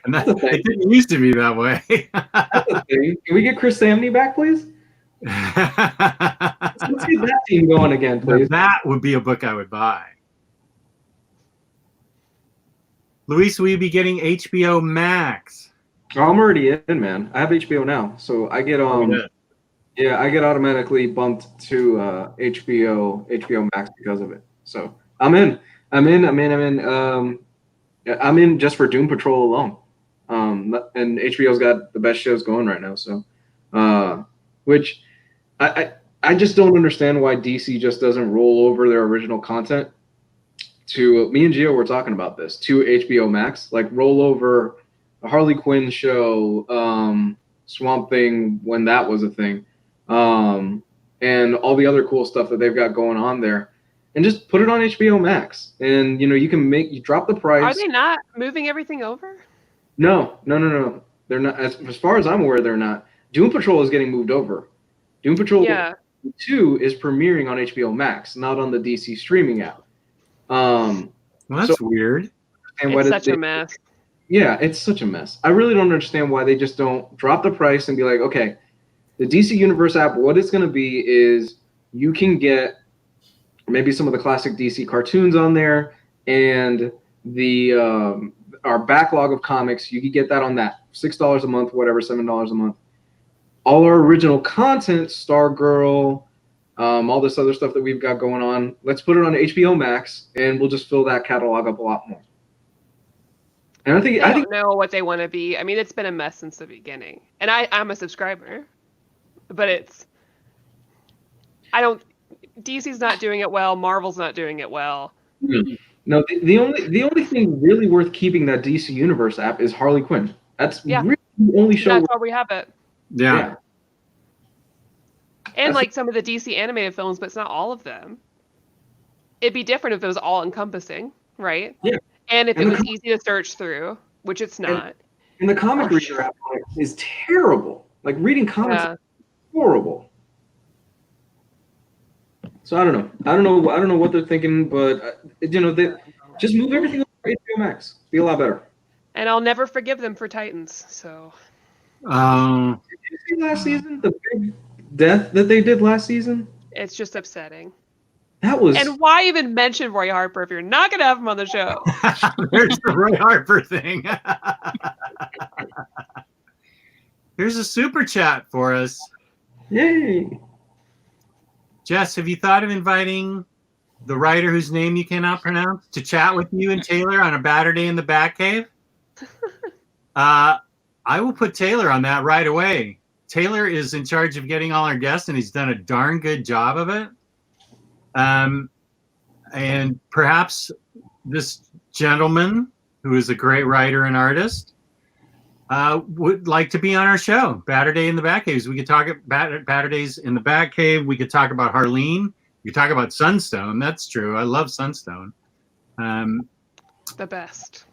And it didn't used to be that way. That's a thing. Can we get Kristan back, please? Let's get that team going again, please. That would be a book I would buy. Luis, will you be getting HBO Max? Oh, I'm already in, man. I have HBO now, so I get I get automatically bumped to HBO Max because of it. So I'm in just for Doom Patrol alone. And HBO's got the best shows going right now. So, which I just don't understand why DC just doesn't roll over their original content to me and Gio were talking about this to HBO Max, like roll over the Harley Quinn show, Swamp Thing when that was a thing, and all the other cool stuff that they've got going on there, and just put it on HBO Max. And you drop the price. Are they not moving everything over? No. They're not. As far as I'm aware, they're not. Doom Patrol is getting moved over. Doom Patrol 2 is premiering on HBO Max, not on the DC streaming app. Well, that's weird. And it's such a mess. Yeah, it's such a mess. I really don't understand why they just don't drop the price and be like, okay, the DC Universe app, what it's going to be is you can get maybe some of the classic DC cartoons on there and our backlog of comics. You can get that on that. $6 a month, whatever, $7 a month. All our original content, Stargirl, all this other stuff that we've got going on, let's put it on HBO Max, and we'll just fill that catalog up a lot more. And I don't know what they want to be. I mean, it's been a mess since the beginning. And I'm a subscriber, but DC's not doing it well. Marvel's not doing it well. No, the only thing really worth keeping that DC Universe app is Harley Quinn. That's really the only show. That's why we have it. Yeah. And like some of the DC animated films, but it's not all of them. It'd be different if it was all encompassing, right? Yeah. And if it was easy to search through, which it's not. And the comic reader app is terrible. Like reading comics is horrible. So I don't know what they're thinking, but they just move everything over to HBO Max. Be a lot better. And I'll never forgive them for Titans. So. Did you see last season the big death that they did last season? It's just upsetting. That was. And why even mention Roy Harper if you're not going to have him on the show? There's the Roy Harper thing. Here's a super chat for us. Yay. Jess, have you thought of inviting the writer whose name you cannot pronounce to chat with you and Taylor on a Batter Day in the Batcave? I will put Taylor on that right away. Taylor is in charge of getting all our guests, and he's done a darn good job of it. And perhaps this gentleman, who is a great writer and artist, would like to be on our show, Batter Day in the Batcaves. We could talk about Batter Days in the Batcave. We could talk about Harleen. We could talk about Sunstone. That's true. I love Sunstone. The best.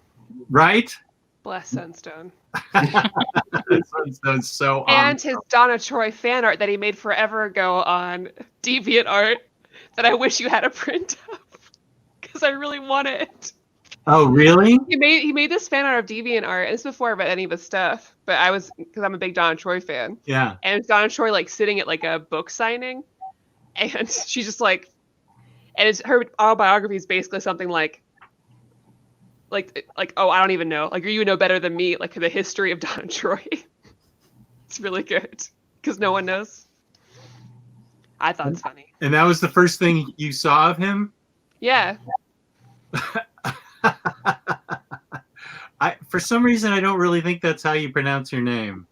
Right? Bless Sunstone. Sunstone's so and his Donna Troy fan art that he made forever ago on DeviantArt that I wish you had a print of because I really want it. Oh, really? He made this fan art of DeviantArt. It's before I read any of his stuff, but because I'm a big Donna Troy fan. Yeah. And it's Donna Troy like sitting at like a book signing, and she's just like, and it's her autobiography is basically something like oh, I don't even know, like you know better than me, like the history of Donna Troy. It's really good because no one knows. I thought it's funny. And that was the first thing you saw of him? Yeah. For some reason, I don't really think that's how you pronounce your name.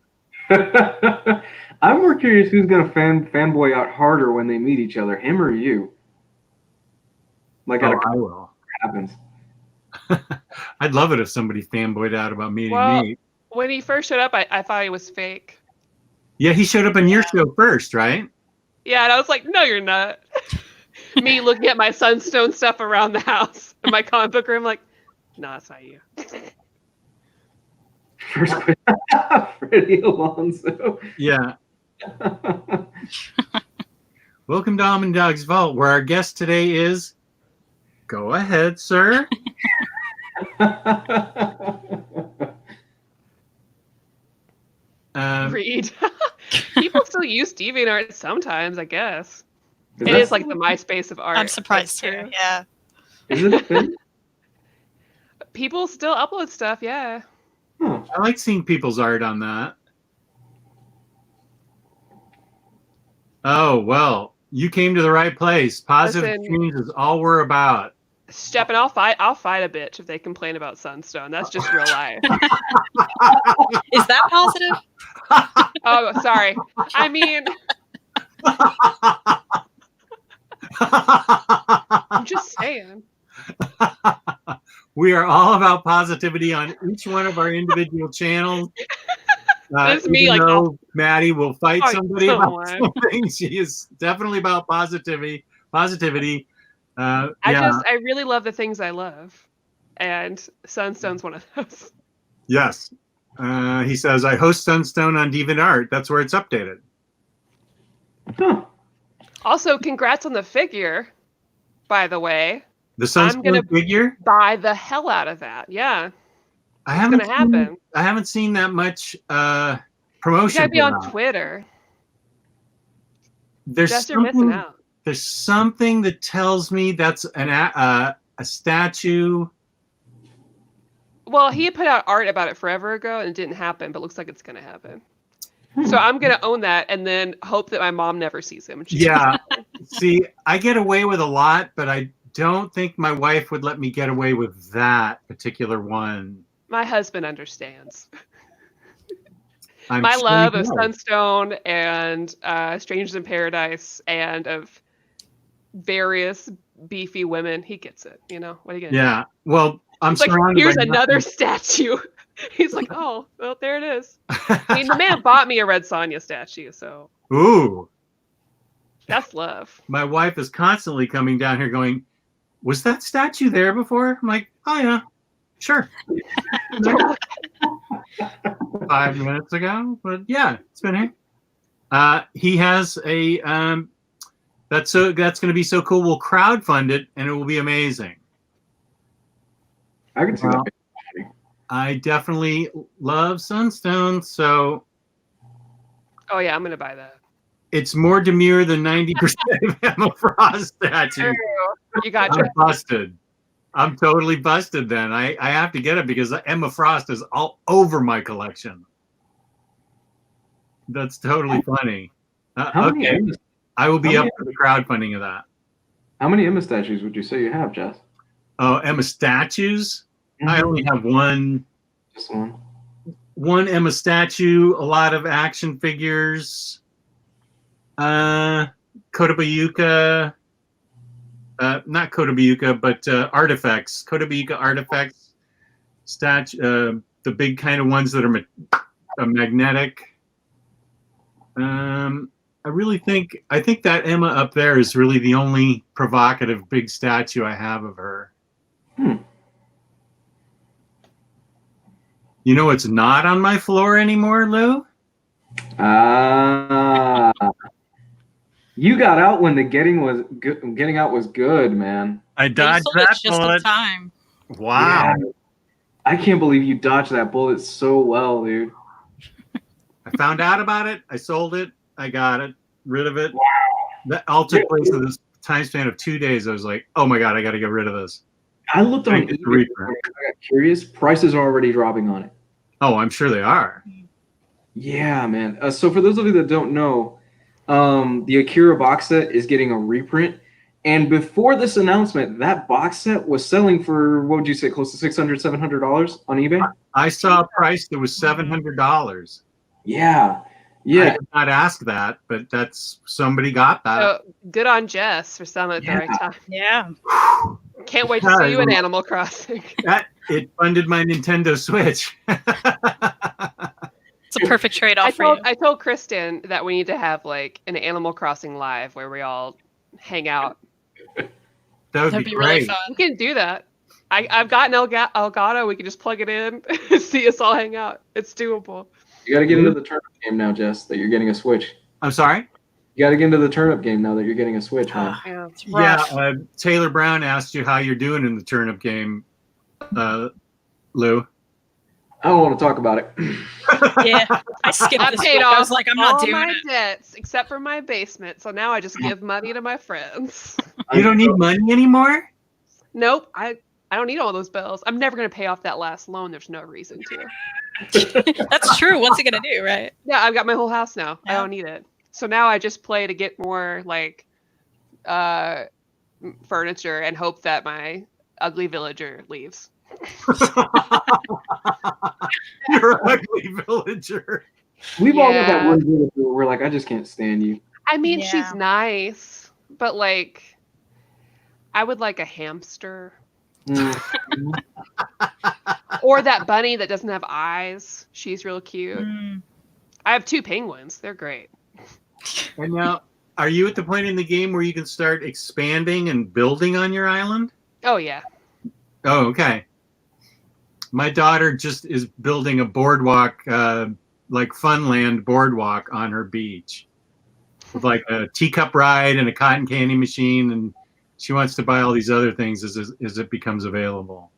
I'm more curious who's gonna fanboy out harder when they meet each other, him or you? Like, I will. Happens. I'd love it if somebody fanboyed out about meeting me. When he first showed up, I thought he was fake. Yeah, he showed up in your show first, right? Yeah, and I was like, no, you're not. Me looking at my Sunstone stuff around the house in my comic book room, like, no, that's not you. First question, Freddie Alonso. Yeah. Welcome to Omnidog's Vault, where our guest today is... Go ahead, sir. Read. People still use DeviantArt sometimes, I guess. It is like the MySpace of art. I'm surprised too. Yeah. Is it a thing? People still upload stuff, yeah. Huh. I like seeing people's art on that. Oh, well, you came to the right place. Positive change is all we're about. Shep, and I'll fight a bitch if they complain about Sunstone. That's just real life. Is that positive? Oh, sorry. I mean, I'm just saying. We are all about positivity on each one of our individual channels. That's me, like, Maddie will fight somebody so about something. She is definitely about positivity. I really love the things I love, and Sunstone's one of those. Yes. He says, I host Sunstone on DeviantArt. That's where it's updated. Huh. Also, congrats on the figure, by the way. The Sunstone figure? Buy the hell out of that. Yeah. It's going to happen. I haven't seen that much promotion. You gotta be on Twitter. You're missing out. There's something that tells me that's a statue. Well, he had put out art about it forever ago, and it didn't happen, but it looks like it's going to happen. So I'm going to own that and then hope that my mom never sees him. Yeah. See, I get away with a lot, but I don't think my wife would let me get away with that particular one. My husband understands. My love of Sunstone and Strangers in Paradise and of various beefy women, he gets it. You know, what are you gonna do? Yeah. Well, I'm surrounded. Here's another statue. He's like, oh, well, there it is. I mean, the man bought me a Red Sonja statue, so. Ooh. That's love. My wife is constantly coming down here going, was that statue there before? I'm like, oh yeah, sure. 5 minutes ago, but yeah, it's been here. He has a that's going to be so cool. We'll crowdfund it, and it will be amazing. I can see that. I definitely love Sunstone, so. Oh yeah, I'm gonna buy that. It's more demure than 90% of Emma Frost statues. You got I'm busted. I'm totally busted then. I have to get it because Emma Frost is all over my collection. That's totally funny. Okay. I will be up for the crowdfunding of that. How many Emma statues would you say you have, Jess? Oh, Emma statues? Mm-hmm. I only have one. Just one? One Emma statue, a lot of action figures. Kotobukiya. Not Kotobukiya, but artifacts. Kotobukiya artifacts. The big kind of ones that are magnetic. I think that Emma up there is really the only provocative big statue I have of her. You know it's not on my floor anymore, Lou? You got out when the getting out was good, man. I dodged that just bullet. in time. Wow. Yeah. I can't believe you dodged that bullet so well, dude. I found out about it. I sold it. I got it. Rid of it. Wow. That all took place in this time span of 2 days. I was like, oh my God, I got to get rid of this. I looked on eBay. I got curious. Prices are already dropping on it. Oh, I'm sure they are. Yeah, man. So for those of you that don't know, the Akira box set is getting a reprint. And before this announcement, that box set was selling for, what would you say, close to $600, $700 on eBay? I saw a price that was $700. Yeah. I did not ask that, but that's somebody got that. So good on Jess for selling it at the right time. Yeah. Can't wait to see you in Animal Crossing. It funded my Nintendo Switch. It's a perfect trade-off for you. I told Kristan that we need to have like an Animal Crossing live where we all hang out. That would be great. Really fun. We can do that. I've got an Elgato. We can just plug it in, see us all hang out. It's doable. You got to get into the turnip game now, Jess, that you're getting a Switch. I'm sorry? You got to get into the turnip game now that you're getting a Switch, man. Yeah. Taylor Brown asked you how you're doing in the turnip game, Lou. I don't want to talk about it. Yeah, I skipped I this paid week. off I was like, I'm not doing my it. debts except for my basement. So now I just give money to my friends. You don't need money anymore? Nope. I don't need all those bills. I'm never going to pay off that last loan. There's no reason to. That's true. What's it gonna do, right? Yeah, I've got my whole house now. Yeah. I don't need it. So now I just play to get more like furniture and hope that my ugly villager leaves. You're an ugly villager. We've all got that one villager where we're like, I just can't stand you. I mean, Yeah. she's nice, but like, I would like a hamster. Or that bunny that doesn't have eyes. She's real cute. I have 2 penguins. They're great. And now, are you at the point in the game where you can start expanding and building on your island? Oh, yeah. Oh, okay. My daughter just is building a boardwalk, like Funland boardwalk on her beach, with like a teacup ride and a cotton candy machine, and she wants to buy all these other things as it becomes available.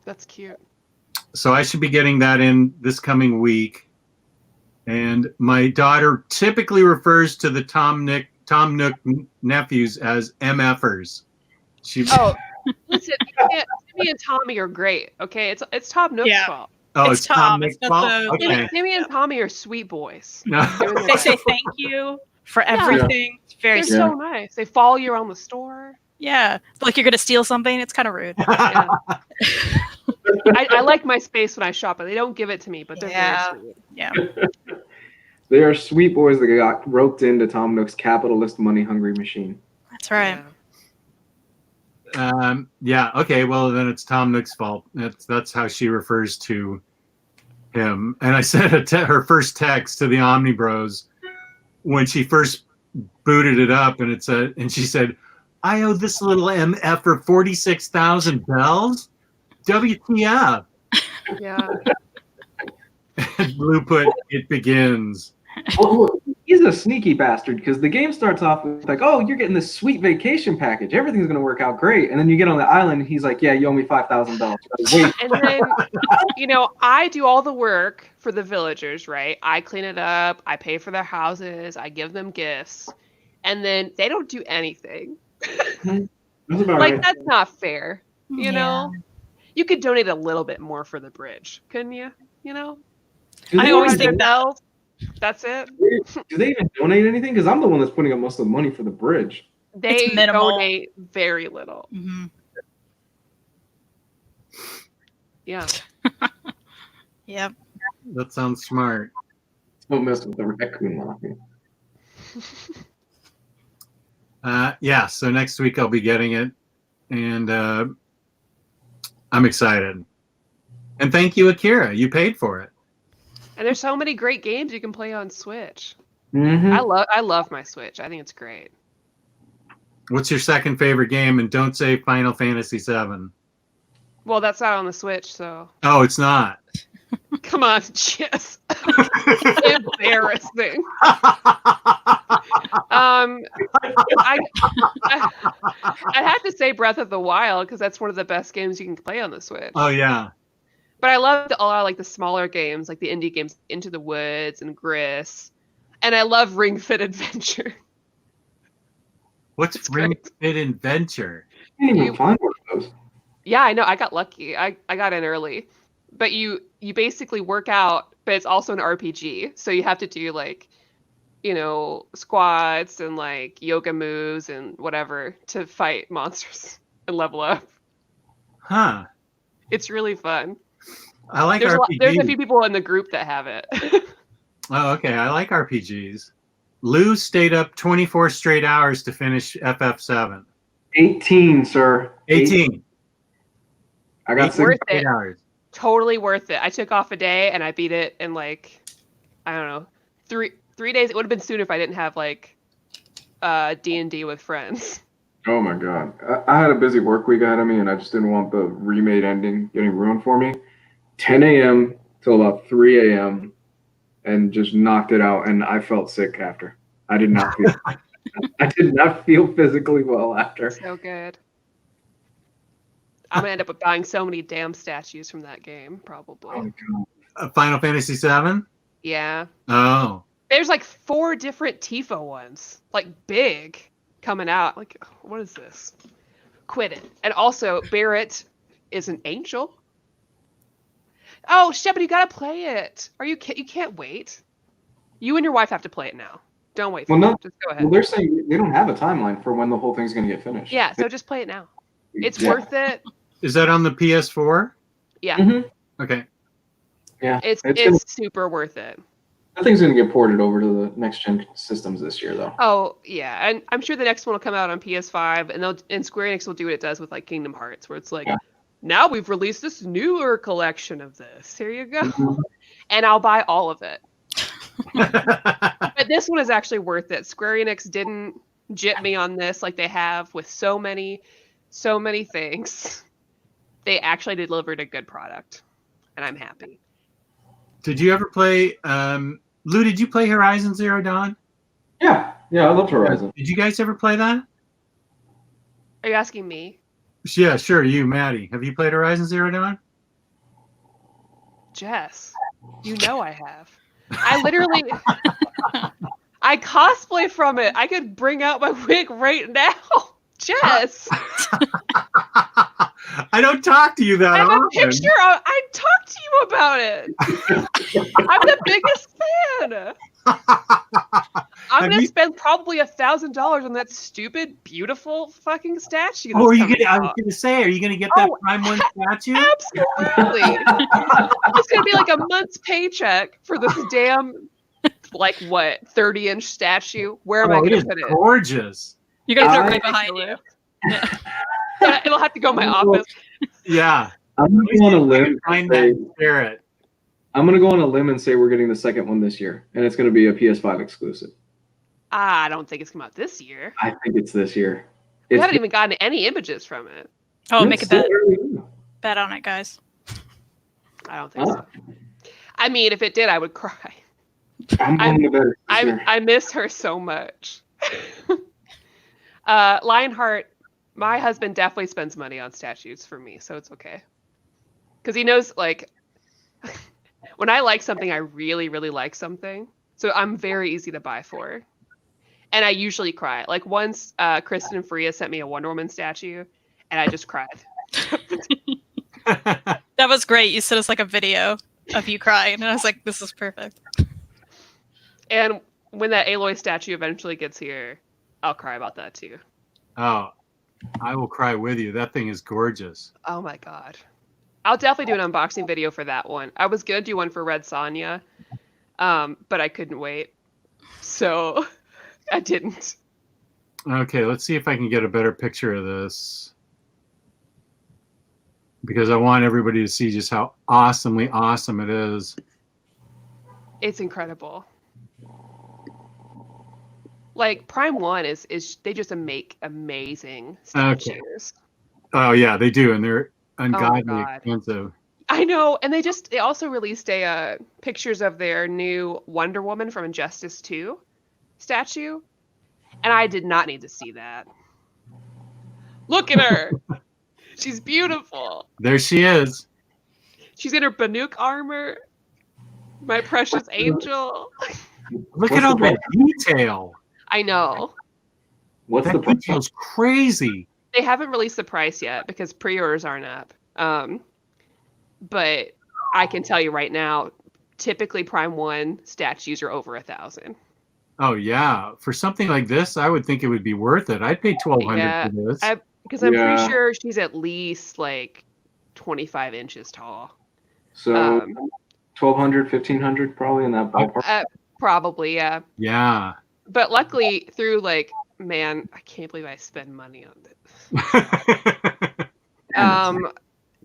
That's cute. So I should be getting that in this coming week. And my daughter typically refers to the Tom Nook nephews as MFers. Listen, Timmy and Tommy are great. Okay, it's Tom Nook's fault. Oh, it's Tom Nook's fault? Okay. Timmy and Tommy are sweet boys. They say thank you for everything. It's very They're so nice. They follow you around the store. Yeah, like you're gonna steal something. It's kind of rude. Yeah. I like my space when I shop, but they don't give it to me. But they're very sweet. Yeah. They are sweet boys that got roped into Tom Nook's capitalist money hungry machine. That's right. Yeah. Okay. Well, then it's Tom Nook's fault. That's how she refers to him. And I sent her first text to the OmniBros when she first booted it up, and she said, "I owe this little MF for 46,000 bells. WTF?" Yeah. And Blue put, "It begins." Well, he's a sneaky bastard because the game starts off with like, "Oh, you're getting this sweet vacation package. Everything's gonna work out great." And then you get on the island, and he's like, "Yeah, you owe me $5,000." Wait. And then, I do all the work for the villagers, right? I clean it up. I pay for their houses. I give them gifts, and then they don't do anything. That's about like right. that's not fair. You know, you could donate a little bit more for the bridge, couldn't you? I always think that. That's it. Do they even donate anything? Because I'm the one that's putting up most of the money for the bridge. They donate very little. Mm-hmm. Yeah. Yep. That sounds smart. Don't mess with the raccoon mafia. Yeah. So next week I'll be getting it, and I'm excited. And thank you, Akira. You paid for it. And there's so many great games you can play on Switch. Mm-hmm. I love my Switch. I think it's great. What's your second favorite game? And don't say Final Fantasy VII. Well, that's not on the Switch, so. Oh, it's not. Come on, Jess. Embarrassing. I have to say Breath of the Wild because that's one of the best games you can play on the Switch. Oh yeah. But I love a lot of like the smaller games, like the indie games, Into the Woods and Gris, and I love Ring Fit Adventure. What's Ring Fit Adventure? I didn't even find one of those. Yeah, I know. I got lucky. I got in early. But you basically work out, but it's also an RPG. So you have to do like, squats and like yoga moves and whatever to fight monsters and level up. Huh. It's really fun. I like RPGs. There's a few people in the group that have it. Oh, okay. I like RPGs. Lou stayed up 24 straight hours to finish FF7. 18, sir. 18. I got 6 hours. Totally worth it. I took off a day and I beat it in like, I don't know, three days. It would have been sooner if I didn't have like D&D with friends. Oh my god. I had a busy work week ahead of me and I just didn't want the remade ending getting ruined for me. 10 a.m. till about 3 a.m. and just knocked it out, and I felt sick after. I did not feel physically well after. So good. I'm gonna end up buying so many damn statues from that game, probably. Final Fantasy VII? Yeah. Oh. There's like 4 different Tifa ones, like big, coming out. Like, what is this? Quit it. And also, Barrett is an angel. Oh, Shepard, you gotta play it. You can't wait. You and your wife have to play it now. Don't wait. Just go ahead. Well, they're saying they don't have a timeline for when the whole thing's gonna get finished. Yeah, so just play it now. It's worth it. Is that on the PS4? Yeah. Mm-hmm. Okay. Yeah. It's super worth it. That thing's gonna get ported over to the next gen systems this year, though. Oh yeah, and I'm sure the next one will come out on PS5, and Square Enix will do what it does with like Kingdom Hearts, where it's like, now we've released this newer collection of this. Here you go, and I'll buy all of it. But this one is actually worth it. Square Enix didn't jip me on this like they have with so many things. They actually delivered a good product, and I'm happy. Did you ever play, Lou, did you play Horizon Zero Dawn? Yeah, I loved Horizon. Did you guys ever play that? Are you asking me? Yeah, sure, you, Maddie. Have you played Horizon Zero Dawn? Jess, you know I have. I literally, I cosplay from it. I could bring out my wig right now. Jess. I don't talk to you that often. I have a picture. I talked to you about it. I'm the biggest fan. I'm going to spend probably $1,000 on that stupid, beautiful fucking statue. Oh, are you gonna? I was going to say, are you going to get that Prime 1 statue? Absolutely. It's going to be like a month's paycheck for this damn, 30-inch statue. Where am I going to put it? Gorgeous. You're going to throw it right behind you. Yeah, it'll have to go in my office. Yeah. I'm going to go on a limb. I'm going to go on a limb and say we're getting the second one this year, and it's going to be a PS5 exclusive. I don't think it's come out this year. I think it's this year. We haven't even gotten any images from it. Oh, make a bet. Bet on it, guys. I don't think so. I mean, if it did, I would cry. I'm going to bet this year. I miss her so much. Lionheart, my husband definitely spends money on statues for me, so it's okay. Because he knows, when I like something, I really, really like something. So I'm very easy to buy for. And I usually cry. Like once Kristan and Fariha sent me a Wonder Woman statue, and I just cried. That was great. You sent us a video of you crying, and I was like, this is perfect. And when that Aloy statue eventually gets here, I'll cry about that too. Oh, I will cry with you. That thing is gorgeous. Oh my god. I'll definitely do an unboxing video for that one. I was going to do one for Red Sonja, but I couldn't wait. So I didn't. Okay, let's see if I can get a better picture of this. Because I want everybody to see just how awesomely awesome it is. It's incredible. Prime 1 is they just make amazing statues. Okay. Oh yeah, they do, and they're ungodly expensive. I know, and they also released pictures of their new Wonder Woman from Injustice 2 statue, and I did not need to see that. Look at her. She's beautiful. There she is. She's in her Banuk armor. My precious angel. Look at all that detail. I know. What's that the price? detail's crazy. They haven't released the price yet because pre-orders aren't up. But I can tell you right now, typically Prime 1 statues are over 1,000. Oh yeah, for something like this, I would think it would be worth it. I'd pay $1,200 for this. Because I'm pretty sure she's at least like 25 inches tall. So 1,200, 1,500, probably in that ballpark. Probably, yeah. Yeah. But luckily, through like, man, I can't believe I spend money on this.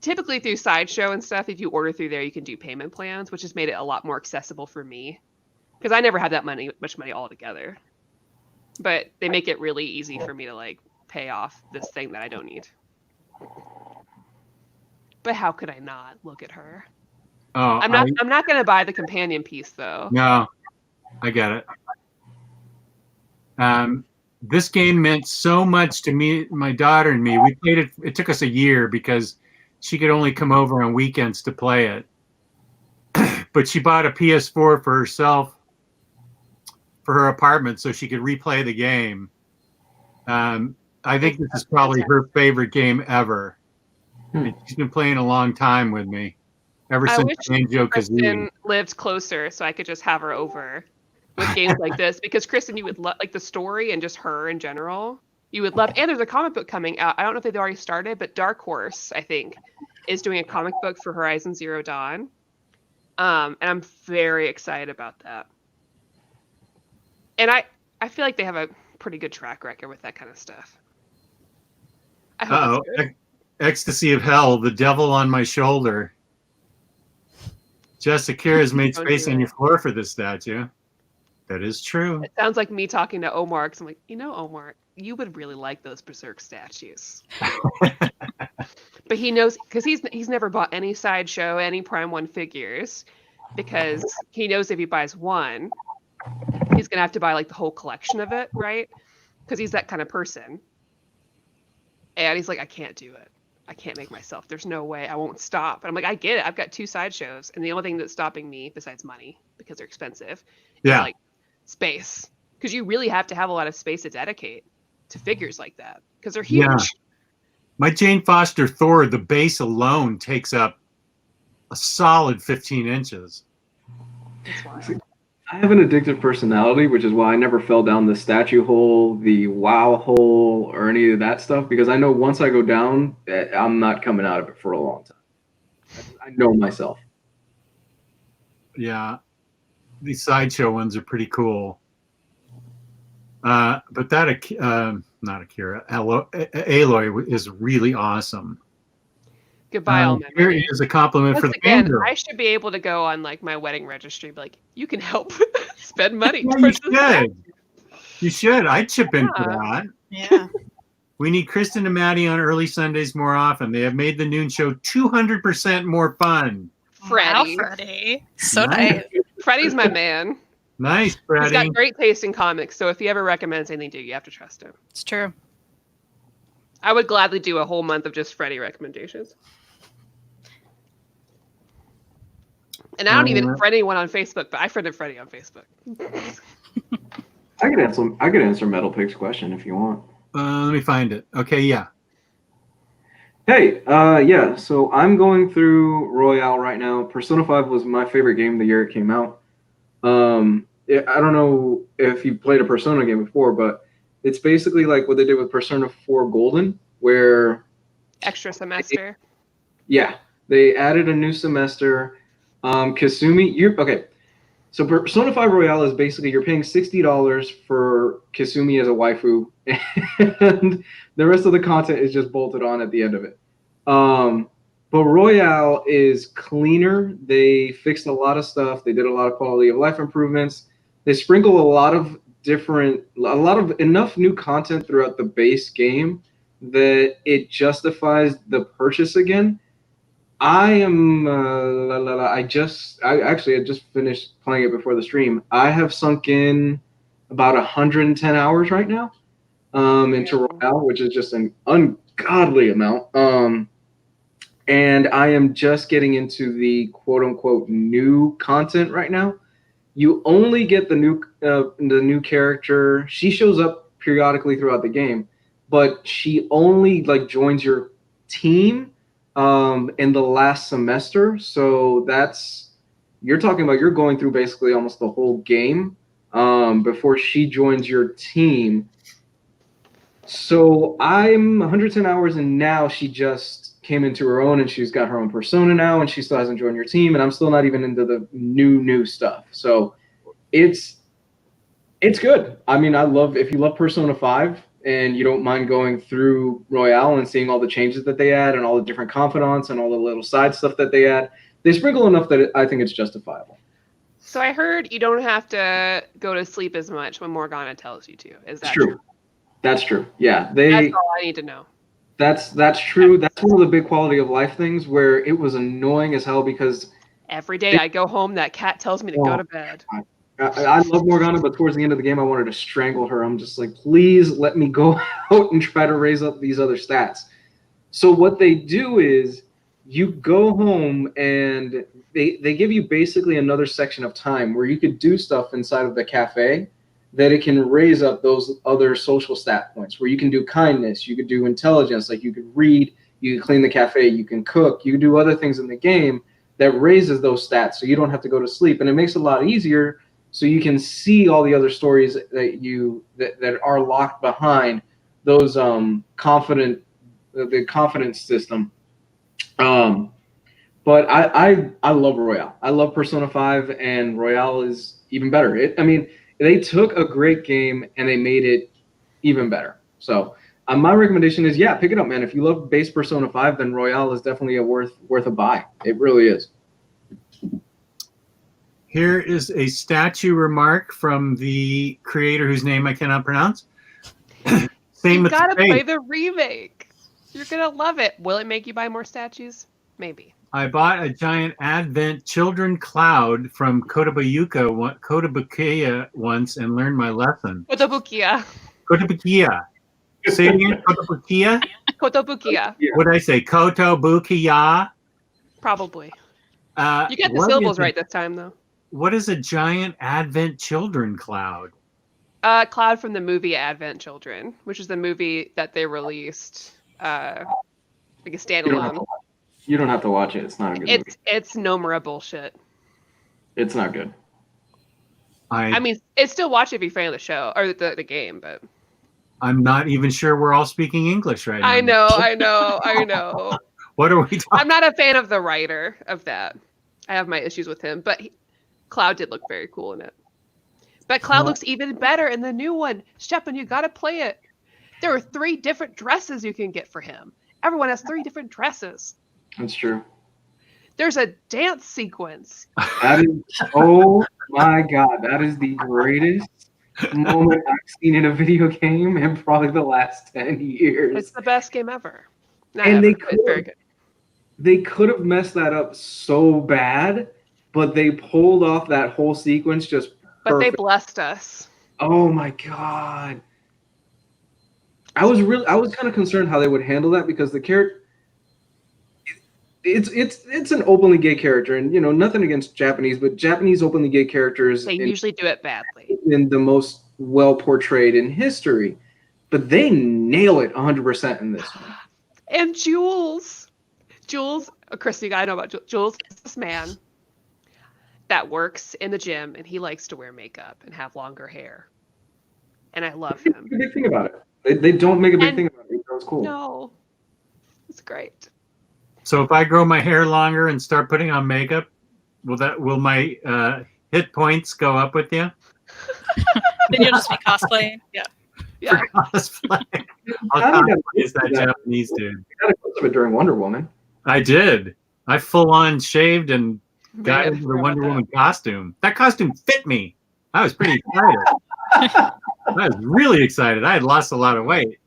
Typically through Sideshow and stuff, if you order through there, you can do payment plans, which has made it a lot more accessible for me. Because I never had that much money altogether. But they make it really easy for me to like pay off this thing that I don't need. But how could I not look at her? Oh, I'm not going to buy the companion piece though. No, I get it. This game meant so much to me, my daughter and me. We played it. It took us a year because she could only come over on weekends to play it. But she bought a PS4 for herself for her apartment so she could replay the game. I think this is probably her favorite game ever. She's been playing a long time with me, ever since Kristan lived closer, so I could just have her over with games like this. Because Kristan, you would love like the story and just her in general. You would love. And there's a comic book coming out. I don't know if they've already started, but Dark Horse, I think, is doing a comic book for Horizon Zero Dawn. And I'm very excited about that. And I feel like they have a pretty good track record with that kind of stuff. Ecstasy of Hell, the devil on my shoulder. Jessica has made space on your floor for this statue. That is true. It sounds like me talking to Omar, because I'm like, Omar, you would really like those Berserk statues. But he knows, because he's never bought any Sideshow, any Prime 1 figures, because he knows if he buys one, he's going to have to buy like the whole collection of it, right? Because he's that kind of person. And he's like, I can't do it. I can't make myself. There's no way. I won't stop. And I'm like, I get it. I've got 2 Sideshows. And the only thing that's stopping me, besides money, because they're expensive, is like space. Because you really have to have a lot of space to dedicate to figures like that. Because they're huge. Yeah. My Jane Foster Thor, the base alone takes up a solid 15 inches. That's wild. I have an addictive personality, which is why I never fell down the statue hole, the WoW hole, or any of that stuff, because I know once I go down, I'm not coming out of it for a long time. I know myself. Yeah. These Sideshow ones are pretty cool. But that, not Akira, Aloy is really awesome. Goodbye, all here is a compliment for the fangirl. I should be able to go on like my wedding registry, be like, you can help spend money. Yeah, you should. I'd chip in for that. Yeah. We need Kristan and Maddie on early Sundays more often. They have made the noon show 200% more fun. Freddie. Wow, Freddie. So nice. Freddie's my man. Nice, Freddie. He's got great taste in comics, so if he ever recommends anything to you, you have to trust him. It's true. I would gladly do a whole month of just Freddie recommendations. And I don't even friend anyone on Facebook, but I friended Freddie on Facebook. I could answer Metal Pig's question if you want. Let me find it. Okay, yeah. Hey, yeah. So I'm going through Royale right now. Persona 5 was my favorite game the year it came out. I don't know if you played a Persona game before, but it's basically like what they did with Persona 4 Golden, where extra semester. They added a new semester. Kasumi, okay. So Persona 5 Royale is basically you're paying $60 for Kasumi as a waifu, and the rest of the content is just bolted on at the end of it. But Royale is cleaner. They fixed a lot of stuff. They did a lot of quality of life improvements. They sprinkle enough new content throughout the base game that it justifies the purchase again. I just finished playing it before the stream. I have sunk in about 110 hours right now into Royale, which is just an ungodly amount. And I am just getting into the quote unquote new content right now. You only get the new character. She shows up periodically throughout the game, but she only like joins your team in the last semester. So you're talking about you're going through basically almost the whole game before she joins your team. So I'm 110 hours, and now she just came into her own, and she's got her own persona now, and she still hasn't joined your team, and I'm still not even into the new stuff. So it's good. I mean, if you love Persona 5 and you don't mind going through Royale and seeing all the changes that they add and all the different confidants and all the little side stuff that they add, they sprinkle enough that I think it's justifiable. So I heard you don't have to go to sleep as much when Morgana tells you to. Is that true? That's true. Yeah, that's all I need to know. That's true. That's one of the big quality of life things where it was annoying as hell because every day I go home, that cat tells me to go to bed. I love Morgana, but towards the end of the game, I wanted to strangle her. I'm just like, please let me go out and try to raise up these other stats. So what they do is you go home and they give you basically another section of time where you could do stuff inside of the cafe that it can raise up those other social stat points where you can do kindness, you could do intelligence, like you could read, you can clean the cafe, you can cook, you can do other things in the game that raises those stats so you don't have to go to sleep. And it makes it a lot easier so you can see all the other stories that are locked behind those the confidence system. But I love Royale. I love Persona 5, and Royale is even better. They took a great game and they made it even better. So my recommendation is, pick it up, man. If you love base Persona 5, then Royale is definitely worth a buy. It really is. Here is a statue remark from the creator whose name I cannot pronounce. Same you gotta play the remake. You're gonna love it. Will it make you buy more statues? Maybe. I bought a giant Advent children cloud from Kotobukiya once and learned my lesson. Kotobukiya. Say it again. Kotobukiya? Kotobukiya. What did I say? Kotobukiya? Probably. You got the syllables right this time, though. What is a giant Advent children cloud? Cloud from the movie Advent Children, which is the movie that they released, like a standalone. You don't have to watch it. It's not a good movie. It's Nomura bullshit. It's not good. I mean, it's still watch it if you're a fan of the show or the game, but I'm not even sure we're all speaking English right now. I know. What are we talking? I'm not a fan of the writer of that. I have my issues with him, but Cloud did look very cool in it. But Cloud looks even better in the new one. Stepan, you gotta play it. There are 3 different dresses you can get for him. Everyone has 3 different dresses. That's true. There's a dance sequence. That is, oh my god, that is the greatest moment I've seen in a video game in probably the last 10 years. It's the best game ever. They could have messed that up so bad, but they pulled off that whole sequence just But perfect. they blessed us. Oh my god. I was kind of concerned how they would handle that because the character it's an openly gay character, and nothing against Japanese, but Japanese openly gay characters usually do it badly. In the most well portrayed in history, but they nail it 100% in this one. And Jules, Chris, you gotta know about Jules. Jules is this man that works in the gym, and he likes to wear makeup and have longer hair, and I love him. Big thing about it. They don't make a big thing about it. That's cool. No, it's great. So if I grow my hair longer and start putting on makeup, will my hit points go up with you? Then you'll just be cosplaying. Yeah. For cosplay. I'll cosplay as that Japanese dude. You got a clip of it during Wonder Woman. I did. I full on shaved and got into the Wonder Woman costume. That costume fit me. I was pretty excited. I was really excited. I had lost a lot of weight.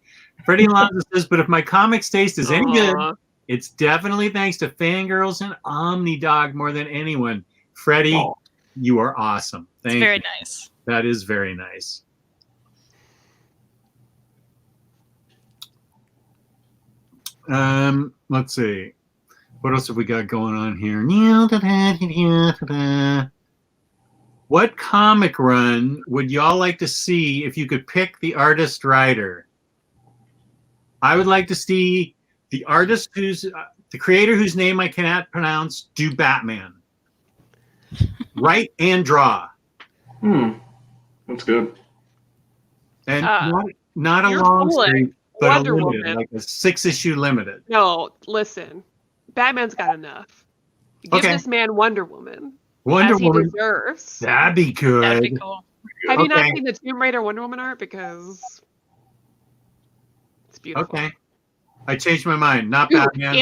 Freddie Alonso says, but if my comics taste is any good, it's definitely thanks to Fangirlz and Omnidog more than anyone. Freddie, you are awesome. Thank you. Very nice. That is very nice. Let's see. What else have we got going on here? What comic run would y'all like to see if you could pick the artist writer? I would like to see the artist who's the creator whose name I cannot pronounce do Batman. Write and draw. That's good. And not a long series, but Wonder a limited, Woman. like a 6-issue limited. No, listen. Batman's got enough. Give this man Wonder Woman. Wonder as Woman. He deserves. That'd be good. That'd be cool. Have you not seen the Tomb Raider Wonder Woman art? Because it's beautiful. Okay. I changed my mind. Not Batman.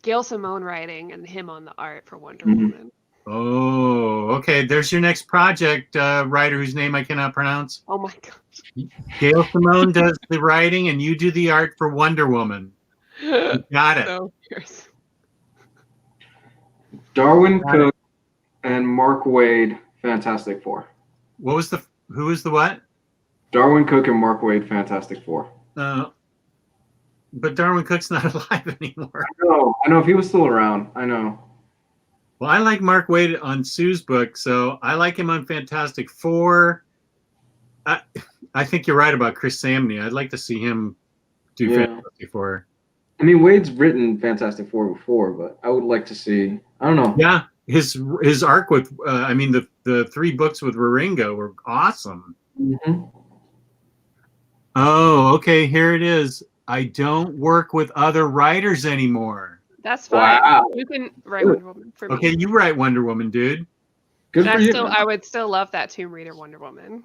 Gail Simone writing and him on the art for Wonder Woman. Oh, okay. There's your next project, writer whose name I cannot pronounce. Oh my gosh. Gail Simone does the writing and you do the art for Wonder Woman. You got it. So fierce. Darwin Cook and Mark Waid, Fantastic Four. Who was the what? Darwin Cook and Mark Waid, Fantastic Four. But Darwin Cook's not alive anymore. I know. If he was still around, I know. Well, I like Mark Waid on Sue's book, so I like him on Fantastic Four. I think you're right about Chris Samney. I'd like to see him do Fantastic Four. I mean, Wade's written Fantastic Four before, but I would like to see. I don't know. Yeah, his arc with, the 3 books with Raringa were awesome. Mm-hmm. Oh, okay. Here it is. I don't work with other writers anymore. That's fine. Wow. You can write Wonder Woman for me. Okay, you write Wonder Woman, dude. Good for you. I would still love that Tomb Raider Wonder Woman.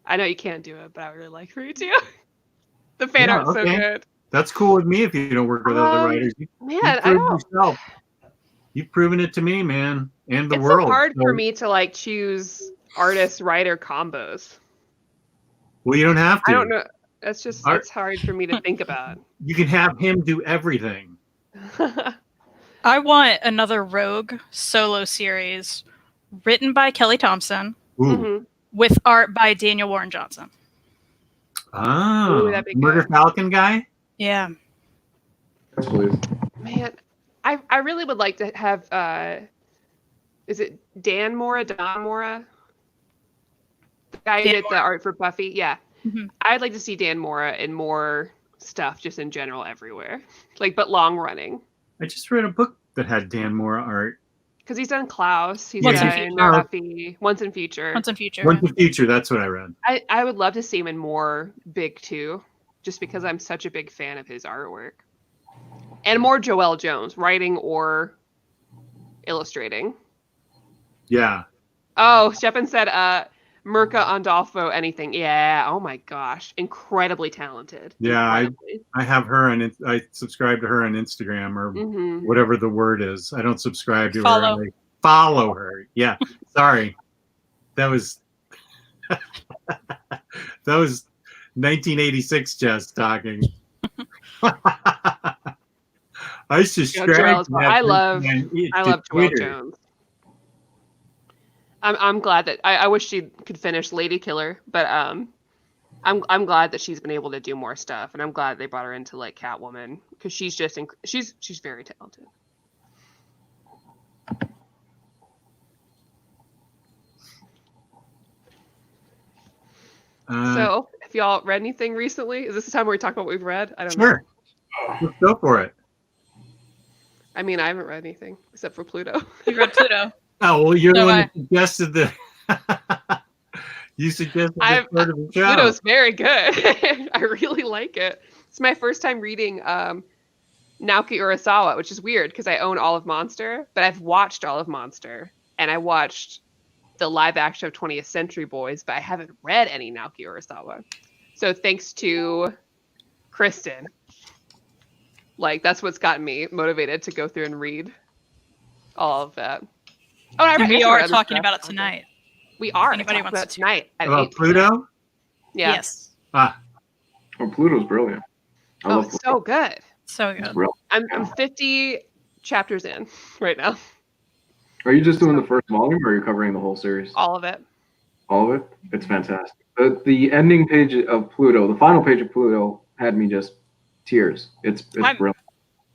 I know you can't do it, but I would really like for you to. The fan art's so good. That's cool with me if you don't work with other writers. You've proven it to me, man, and the world. It's so hard for me to like choose artist-writer combos. Well, you don't have to. I don't know. It's just it's hard for me to think about. You can have him do everything. I want another Rogue solo series written by Kelly Thompson with art by Daniel Warren Johnson. Oh, that'd be Murder good. Falcon guy? Yeah. Yes, please. Man, I really would like to have is it Don Mora? The guy who did the art for Buffy? Yeah. Mm-hmm. I'd like to see Dan Mora in more stuff just in general everywhere. But long running. I just read a book that had Dan Mora art. Because he's done Klaus, he's Once in done Future. Buffy, Once in Future. Once in Future. Once in Future, that's what I read. I would love to see him in more Big 2, just because I'm such a big fan of his artwork. And more Joelle Jones, writing or illustrating. Yeah. Oh, Shepin said, Mirka Andolfo, anything. Yeah, oh my gosh. Incredibly talented. Yeah, I have her, and I subscribe to her on Instagram or whatever the word is. I don't subscribe to her. I follow her. Yeah, sorry. That was 1986 Jess talking. I subscribe. I love Joelle Jones. I'm glad that I wish she could finish Lady Killer, but I'm glad that she's been able to do more stuff, and I'm glad they brought her into like Catwoman because she's just she's very talented. So, have y'all read anything recently? Is this the time where we talk about what we've read? I don't know. Sure. Let's go for it. I mean, I haven't read anything except for Pluto. You read Pluto. Oh, well, you're the one that suggested the... You suggested this part of the show. Pluto's very good. I really like it. It's my first time reading Naoki Urasawa, which is weird because I own all of Monster, but I've watched all of Monster, and I watched the live action of 20th Century Boys, but I haven't read any Naoki Urasawa. So thanks to Kristan, that's what's gotten me motivated to go through and read all of that. Oh, we are talking about it tonight. We are. Anybody wants about it tonight. About Pluto? Yeah. Yes. Oh, Pluto's brilliant. It's so good. So good. I'm 50 chapters in right now. Are you just doing the first volume, or are you covering the whole series? All of it. All of it? It's fantastic. The ending page of Pluto, the final page of Pluto, had me just tears. It's brilliant.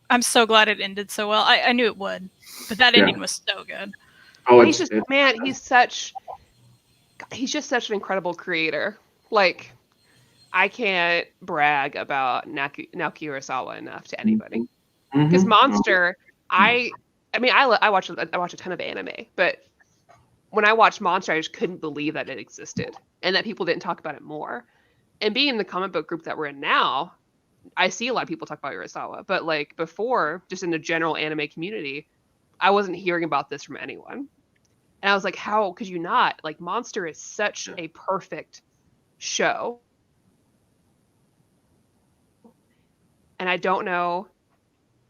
I'm so glad it ended so well. I knew it would, but that ending was so good. Oh, He's just he's just such an incredible creator. Like, I can't brag about Naoki Urasawa enough to anybody. Because Monster, I watch a ton of anime, but when I watched Monster, I just couldn't believe that it existed and that people didn't talk about it more. And being in the comic book group that we're in now, I see a lot of people talk about Urasawa, but like before, just in the general anime community, I wasn't hearing about this from anyone. And I was like, how could you not? Like, Monster is such a perfect show. And I don't know.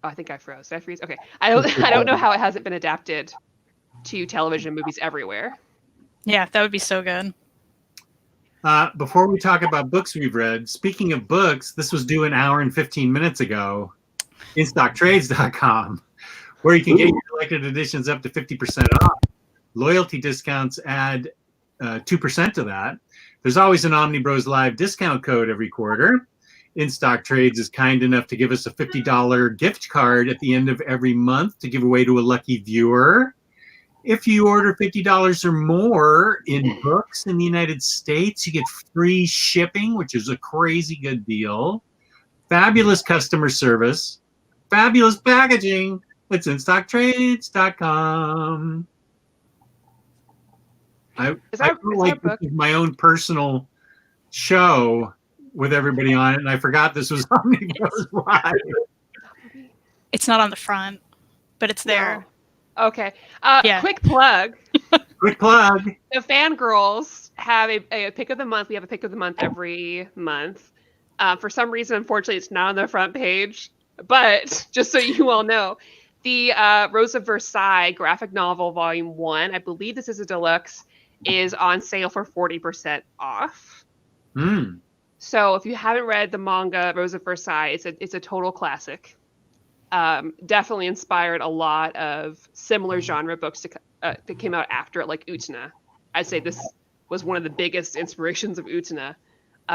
Oh, I think I froze. Did I freeze? Okay. I don't know how it hasn't been adapted to television and movies everywhere. Yeah, that would be so good. Before we talk about books we've read, speaking of books, this was due an hour and 15 minutes ago. InStockTrades.com, where you can get your collected editions up to 50% off. Loyalty discounts add 2% to that. There's always an OmniBroslive discount code every quarter. In Stock Trades is kind enough to give us a $50 gift card at the end of every month to give away to a lucky viewer. If you order $50 or more in books in the United States, you get free shipping, which is a crazy good deal. Fabulous customer service. Fabulous packaging. It's InStockTrades.com. I feel like this is my own personal show with everybody on it, and I forgot this was Omnibros. It's not on the front, but it's there. No. Okay. Quick plug. Quick plug. The Fangirls have a pick of the month. We have a pick of the month every month. For some reason, unfortunately, it's not on the front page. But just so you all know, the Rose of Versailles graphic novel volume 1, I believe this is a deluxe, is on sale for 40% off. So if you haven't read the manga Rose of Versailles, it's a total classic. Definitely inspired a lot of similar genre books that came out after it, like Utena. I'd say this was one of the biggest inspirations of Utena.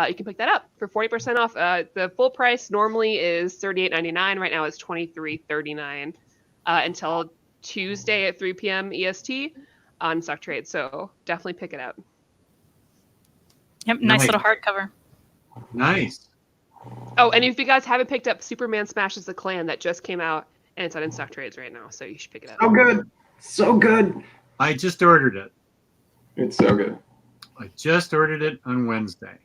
You can pick that up for 40% off. The full price normally is $38.99. Right now it's $23.39 until Tuesday at 3 p.m. EST on Stock Trade. So definitely pick it up. Yep, nice little hardcover. Nice. Oh, and if you guys haven't picked up Superman Smashes the Klan, that just came out, and it's on In Stock Trades right now, so you should pick it up. So good. So good. I just ordered it. It's so good. I just ordered it on Wednesday.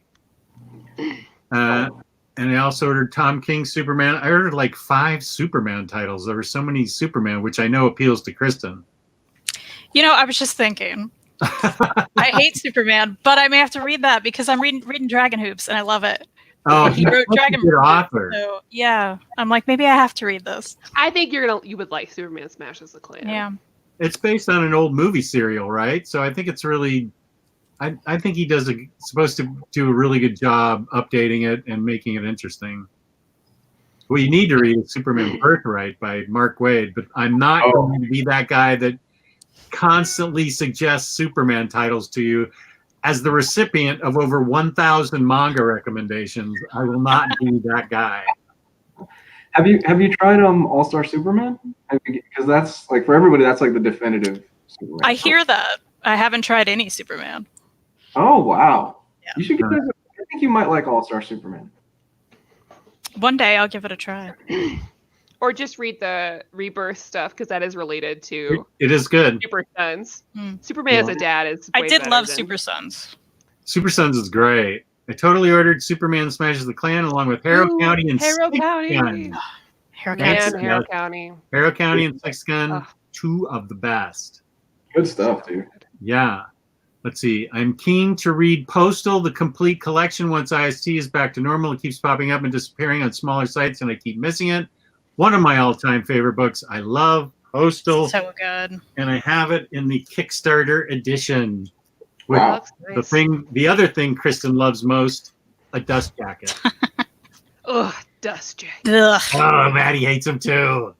And I also ordered Tom King's Superman. I ordered like 5 Superman titles. There were so many Superman, which I know appeals to Kristan. You know, I was just thinking. I hate Superman, but I may have to read that because I'm reading Dragon Hoops, and I love it. Oh, he wrote Dragon Hoops. Author. So, yeah, I'm like, maybe I have to read this. I think you would like Superman Smashes the Klan. Yeah. It's based on an old movie serial, right? So I think it's really, I think he supposed to do a really good job updating it and making it interesting. What you need to read is Superman Birthright by Mark Waid, but I'm not going to be that guy that constantly suggests Superman titles to you. As the recipient of over 1,000 manga recommendations, I will not be that guy. Have you tried All-Star Superman? Because that's like, for everybody, that's like the definitive Superman. I hear that. I haven't tried any Superman. Oh wow! Yeah. You should get that. I think you might like All-Star Superman. One day I'll give it a try. Or just read the Rebirth stuff because that is related to. It is good. Super Sons. Superman as a dad is. I did love Super Sons. Super Sons is great. I totally ordered Superman Smashes the Klan along with Harrow County and Harrow County. Harrow County. Harrow County and Six Gun, 2 of the best. Good stuff, dude. Yeah. Let's see. I'm keen to read Postal, the complete collection. Once IST is back to normal, it keeps popping up and disappearing on smaller sites, and I keep missing it. One of my all-time favorite books. I love Postal. So good. And I have it in the Kickstarter edition. With Wow. the other thing Kristan loves most, a dust jacket. Ugh, dust jacket. Ugh. Oh, Maddie hates him too.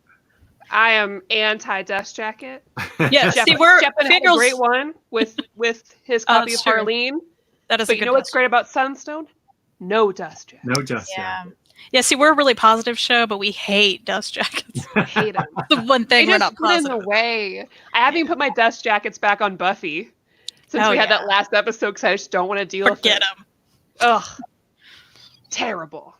I am anti-dust jacket. Yeah, Jeff, see, we're Jeff had a great one with his copy of true. Harleen. That is But a you good know what's dust great about Sunstone? No dust jacket. No dust Yeah. jacket. Yeah, see, we're a really positive show, but we hate dust jackets. I hate them. The one thing They we're just not put in positive. the way. I haven't even put my dust jackets back on Buffy since we had that last episode because I just don't want to deal with it. Forget them. Ugh. Terrible.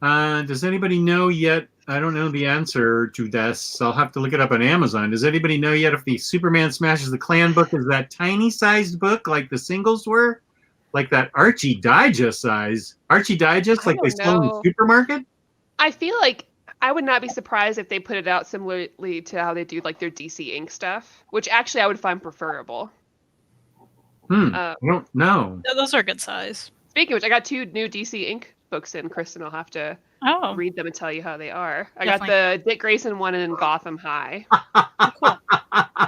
Does anybody know yet? I don't know the answer to this. I'll have to look it up on Amazon. Does anybody know yet if the Superman Smashes the Klan book is that tiny sized book like the singles were? Like that Archie Digest size? Archie Digest like they sell in the supermarket? I feel like I would not be surprised if they put it out similarly to how they do like their DC Ink stuff, which actually I would find preferable. I don't know. Those are good size. Speaking of which, I got 2 new DC Ink books in, Kristan. I'll have to read them and tell you how they are. I got the Dick Grayson one in Gotham High. Cool.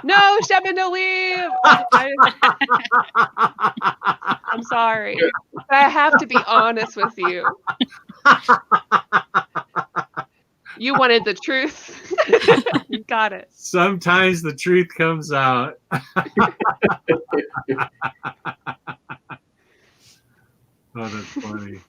No, Shepard, no leave! I'm sorry. But I have to be honest with you. You wanted the truth. You got it. Sometimes the truth comes out. Oh, that's funny.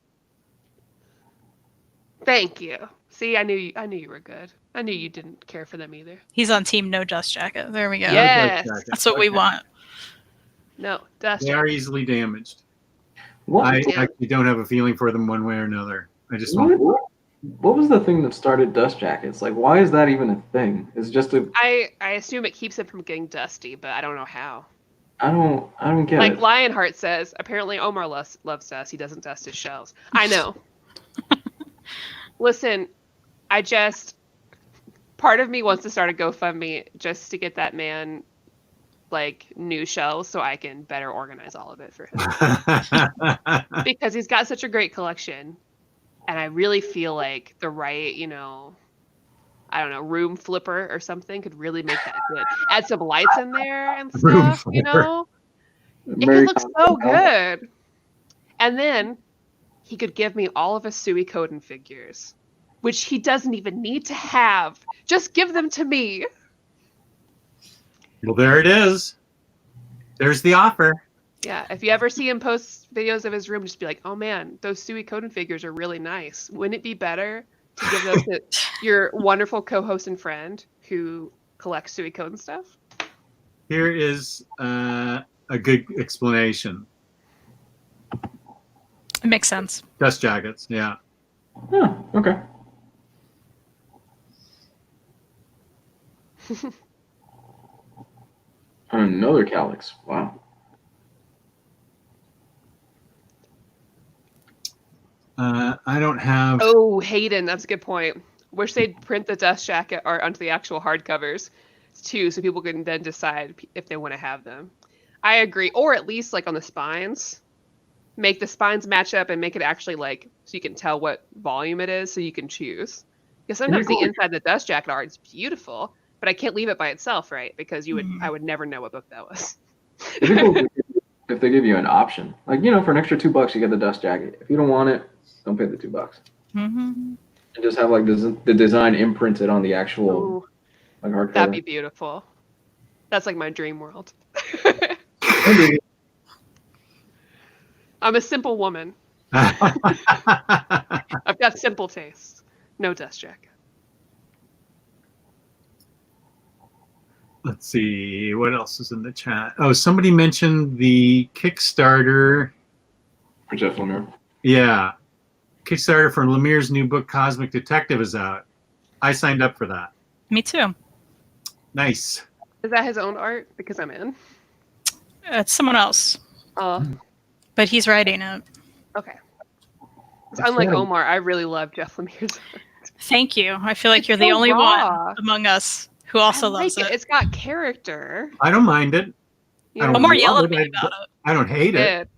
Thank you. See, I knew you were good. I knew you didn't care for them either. He's on team no dust jacket. There we go. Yes. That's what we want. No, dust They jacket. are easily damaged. What, I actually don't have a feeling for them one way or another. I just what was the thing that started dust jackets? Like, why is that even a thing? It's just a. I assume it keeps it from getting dusty, but I don't know how. I don't get Like it. Lionheart says, apparently Omar loves dust. He doesn't dust his shelves. I know. Listen, part of me wants to start a GoFundMe just to get that man like new shelves so I can better organize all of it for him. Because he's got such a great collection. And I really feel like the right, I don't know, room flipper or something could really make that good. Add some lights in there and stuff, It could look so good. And then he could give me all of his Suikoden figures, which he doesn't even need to have. Just give them to me. Well, there it is. There's the offer. Yeah, if you ever see him post videos of his room, just be like, oh man, those Suikoden figures are really nice. Wouldn't it be better to give those to your wonderful co-host and friend who collects Suikoden stuff? Here is a good explanation. It makes sense. Dust jackets, yeah. Huh, okay. Another calyx. Wow. I don't have. Oh, Hayden, that's a good point. Wish they'd print the dust jacket art onto the actual hardcovers too, so people can then decide if they want to have them. I agree, or at least like on the spines, make the spines match up and make it actually like so you can tell what volume it is, so you can choose. Because sometimes the inside of the dust jacket art is beautiful, but I can't leave it by itself, right? Because I would never know what book that was. If they give you an option, like for an extra $2, you get the dust jacket. If you don't want it, don't pay the $2. Mm-hmm. And just have like the design imprinted on the actual like hardcover. That'd be beautiful. That's like my dream world. I'm a simple woman. I've got simple tastes. No dust jacket. Let's see, what else is in the chat? Oh, somebody mentioned the Kickstarter. For Jeff Lemire. Yeah. Kickstarter for Lemire's new book, Cosmic Detective, is out. I signed up for that. Me too. Nice. Is that his own art? Because I'm in. It's someone else. But he's writing it. Okay. Unlike Omar, I really love Jeff Lemire's art. Thank you. I feel like you're the only one among us who also loves it. It's got character. I don't mind it. Omar yelled at me about it. I don't hate it.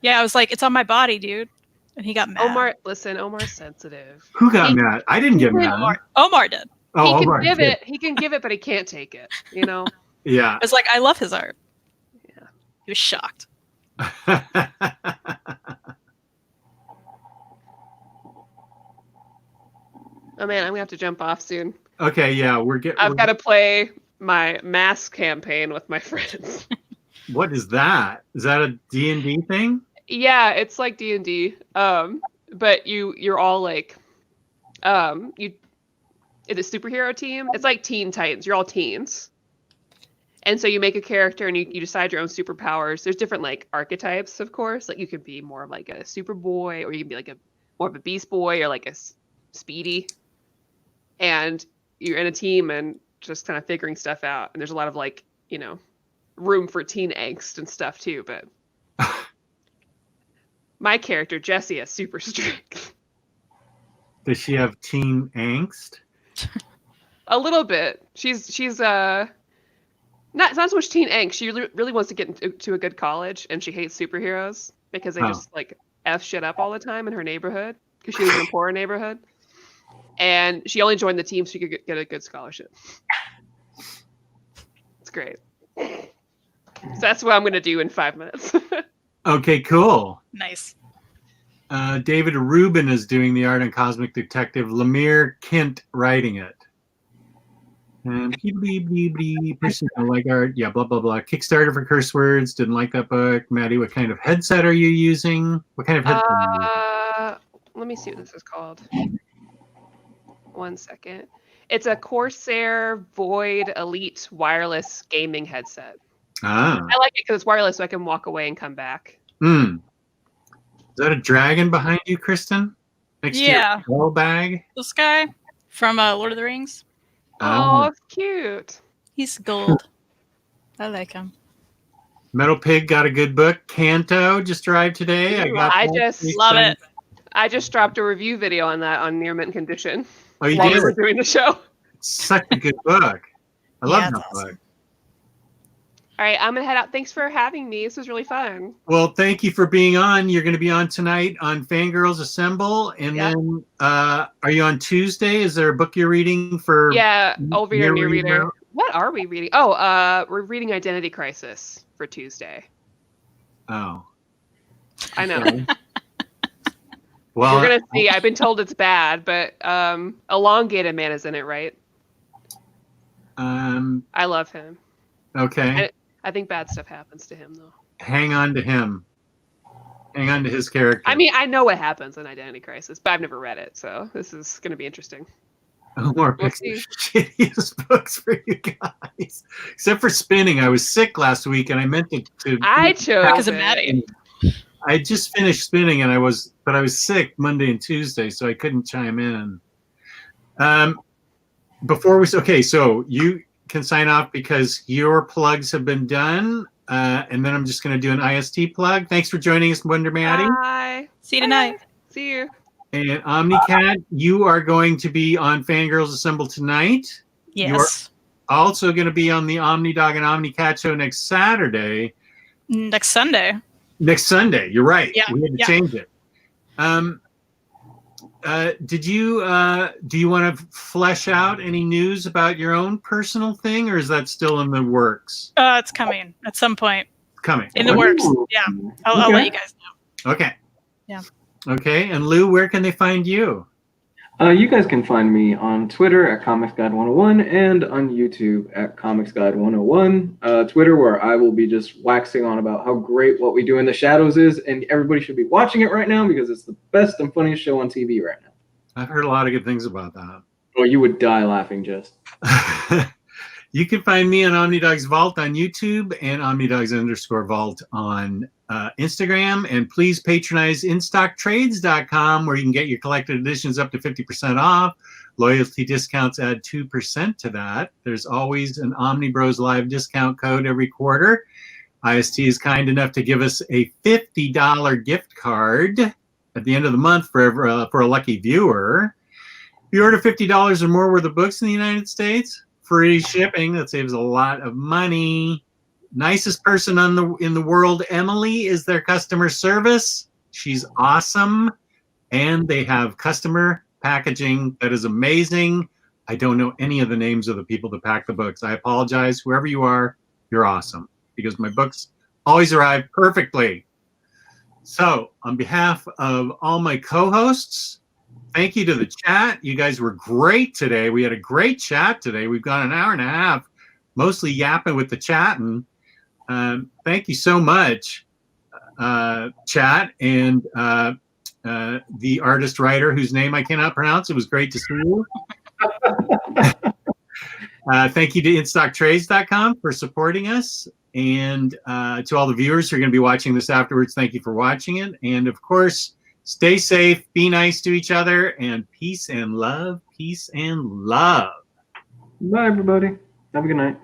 Yeah, I was like, it's on my body, dude. And he got mad. Omar's sensitive. Who got mad? I didn't get mad. Omar did. Oh, he Omar can give it, but he can't take it, Yeah. I was like, I love his art. Yeah. He was shocked. Oh man, I'm gonna have to jump off soon. Okay, yeah, I've got to play my mask campaign with my friends. What is that? Is that a D&D thing? Yeah, it's like D&D. but you're all like, it's a superhero team. It's like Teen Titans. You're all teens. And so you make a character and you decide your own superpowers. There's different like archetypes, of course. Like you could be more of like a Superboy, or you can be like more of a Beast Boy, or like a Speedy. And you're in a team and just kind of figuring stuff out. And there's a lot of like, room for teen angst and stuff too. But my character, Jessie, is super strict. Does she have teen angst? A little bit. She's not so much teen angst. She really wants to get into a good college, and she hates superheroes because they just like F shit up all the time in her neighborhood, because she lives in a poor neighborhood. And she only joined the team so she could get a good scholarship. It's great. So that's what I'm going to do in 5 minutes. Okay, cool. Nice. David Rubin is doing the art on Cosmic Detective. Lemire Kent writing it. And like art, yeah, blah blah blah. Kickstarter for curse words. Didn't like that book. Maddie, what kind of headset are you using? What kind of headset are you using? Let me see what this is called. 1 second. It's a Corsair Void Elite wireless gaming headset. I like it because it's wireless, so I can walk away and come back. Is that a dragon behind you, Kristan? Next to your ball bag? This guy from Lord of the Rings. Oh, it's cute. He's gold. I like him. Metal Pig got a good book. Canto just arrived today. I just love it. I just dropped a review video on that on Near Mint Condition. Oh, you while did? we were doing the show. It's such a good book. I love that book. All right, I'm going to head out. Thanks for having me. This was really fun. Well, thank you for being on. You're going to be on tonight on Fangirlz Assemble. And then are you on Tuesday? Is there a book you're reading for? Yeah, over your Near Reader. What are we reading? Oh, we're reading Identity Crisis for Tuesday. Oh. I know. Okay. Well, we're going to see. I've been told it's bad, but Elongated Man is in it, right? I love him. Okay. I think bad stuff happens to him, though. Hang on to him. Hang on to his character. I mean, I know what happens in Identity Crisis, but I've never read it, so this is going to be interesting. Omar picks the shittiest books for you guys. Except for Spinning. I was sick last week, and I meant to. I chose because of Maddie. I just finished Spinning, and I was sick Monday and Tuesday, so I couldn't chime in. So you can sign off because your plugs have been done, and then I'm just going to do an IST plug. Thanks for joining us, Wonder Maddie. Bye. See you tonight. Bye. See you. And OmniCat, you are going to be on Fangirlz Assemble tonight. Yes. You're also going to be on the Omnidog and OmniCat show next Saturday. Next Sunday. Next Sunday. You're right. Yeah. We had to change it. Do you want to flesh out any news about your own personal thing, or is that still in the works? It's coming at some point. Coming. In the works. Yeah. I'll let you guys know. Okay. Yeah. Okay. And Lou, where can they find you? You guys can find me on Twitter at ComicsGuide101 and on YouTube at ComicsGuide101. Twitter, where I will be just waxing on about how great What We Do in the Shadows is, and everybody should be watching it right now because it's the best and funniest show on TV right now. I've heard a lot of good things about that. Oh, you would die laughing, Jess. You can find me on Omnidog's Vault on YouTube and Omnidogs_Vault on Instagram. And please patronize InStockTrades.com, where you can get your collected editions up to 50% off. Loyalty discounts add 2% to that. There's always an OmniBroslive discount code every quarter. IST is kind enough to give us a $50 gift card at the end of the month for a lucky viewer. If you order $50 or more worth of books in the United States, free shipping. That saves a lot of money. Nicest person in the world, Emily, is their customer service. She's awesome. And they have customer packaging that is amazing. I don't know any of the names of the people that pack the books. I apologize. Whoever you are, you're awesome, because my books always arrive perfectly. So on behalf of all my co-hosts, thank you to the chat. You guys were great today. We had a great chat today. We've got an hour and a half, mostly yapping with the chatting. Thank you so much, chat. And the artist writer whose name I cannot pronounce. It was great to see you. Thank you to InStockTrades.com for supporting us. And to all the viewers who are going to be watching this afterwards, thank you for watching it. And of course, stay safe, be nice to each other, and peace and love. Peace and love. Bye, everybody. Have a good night.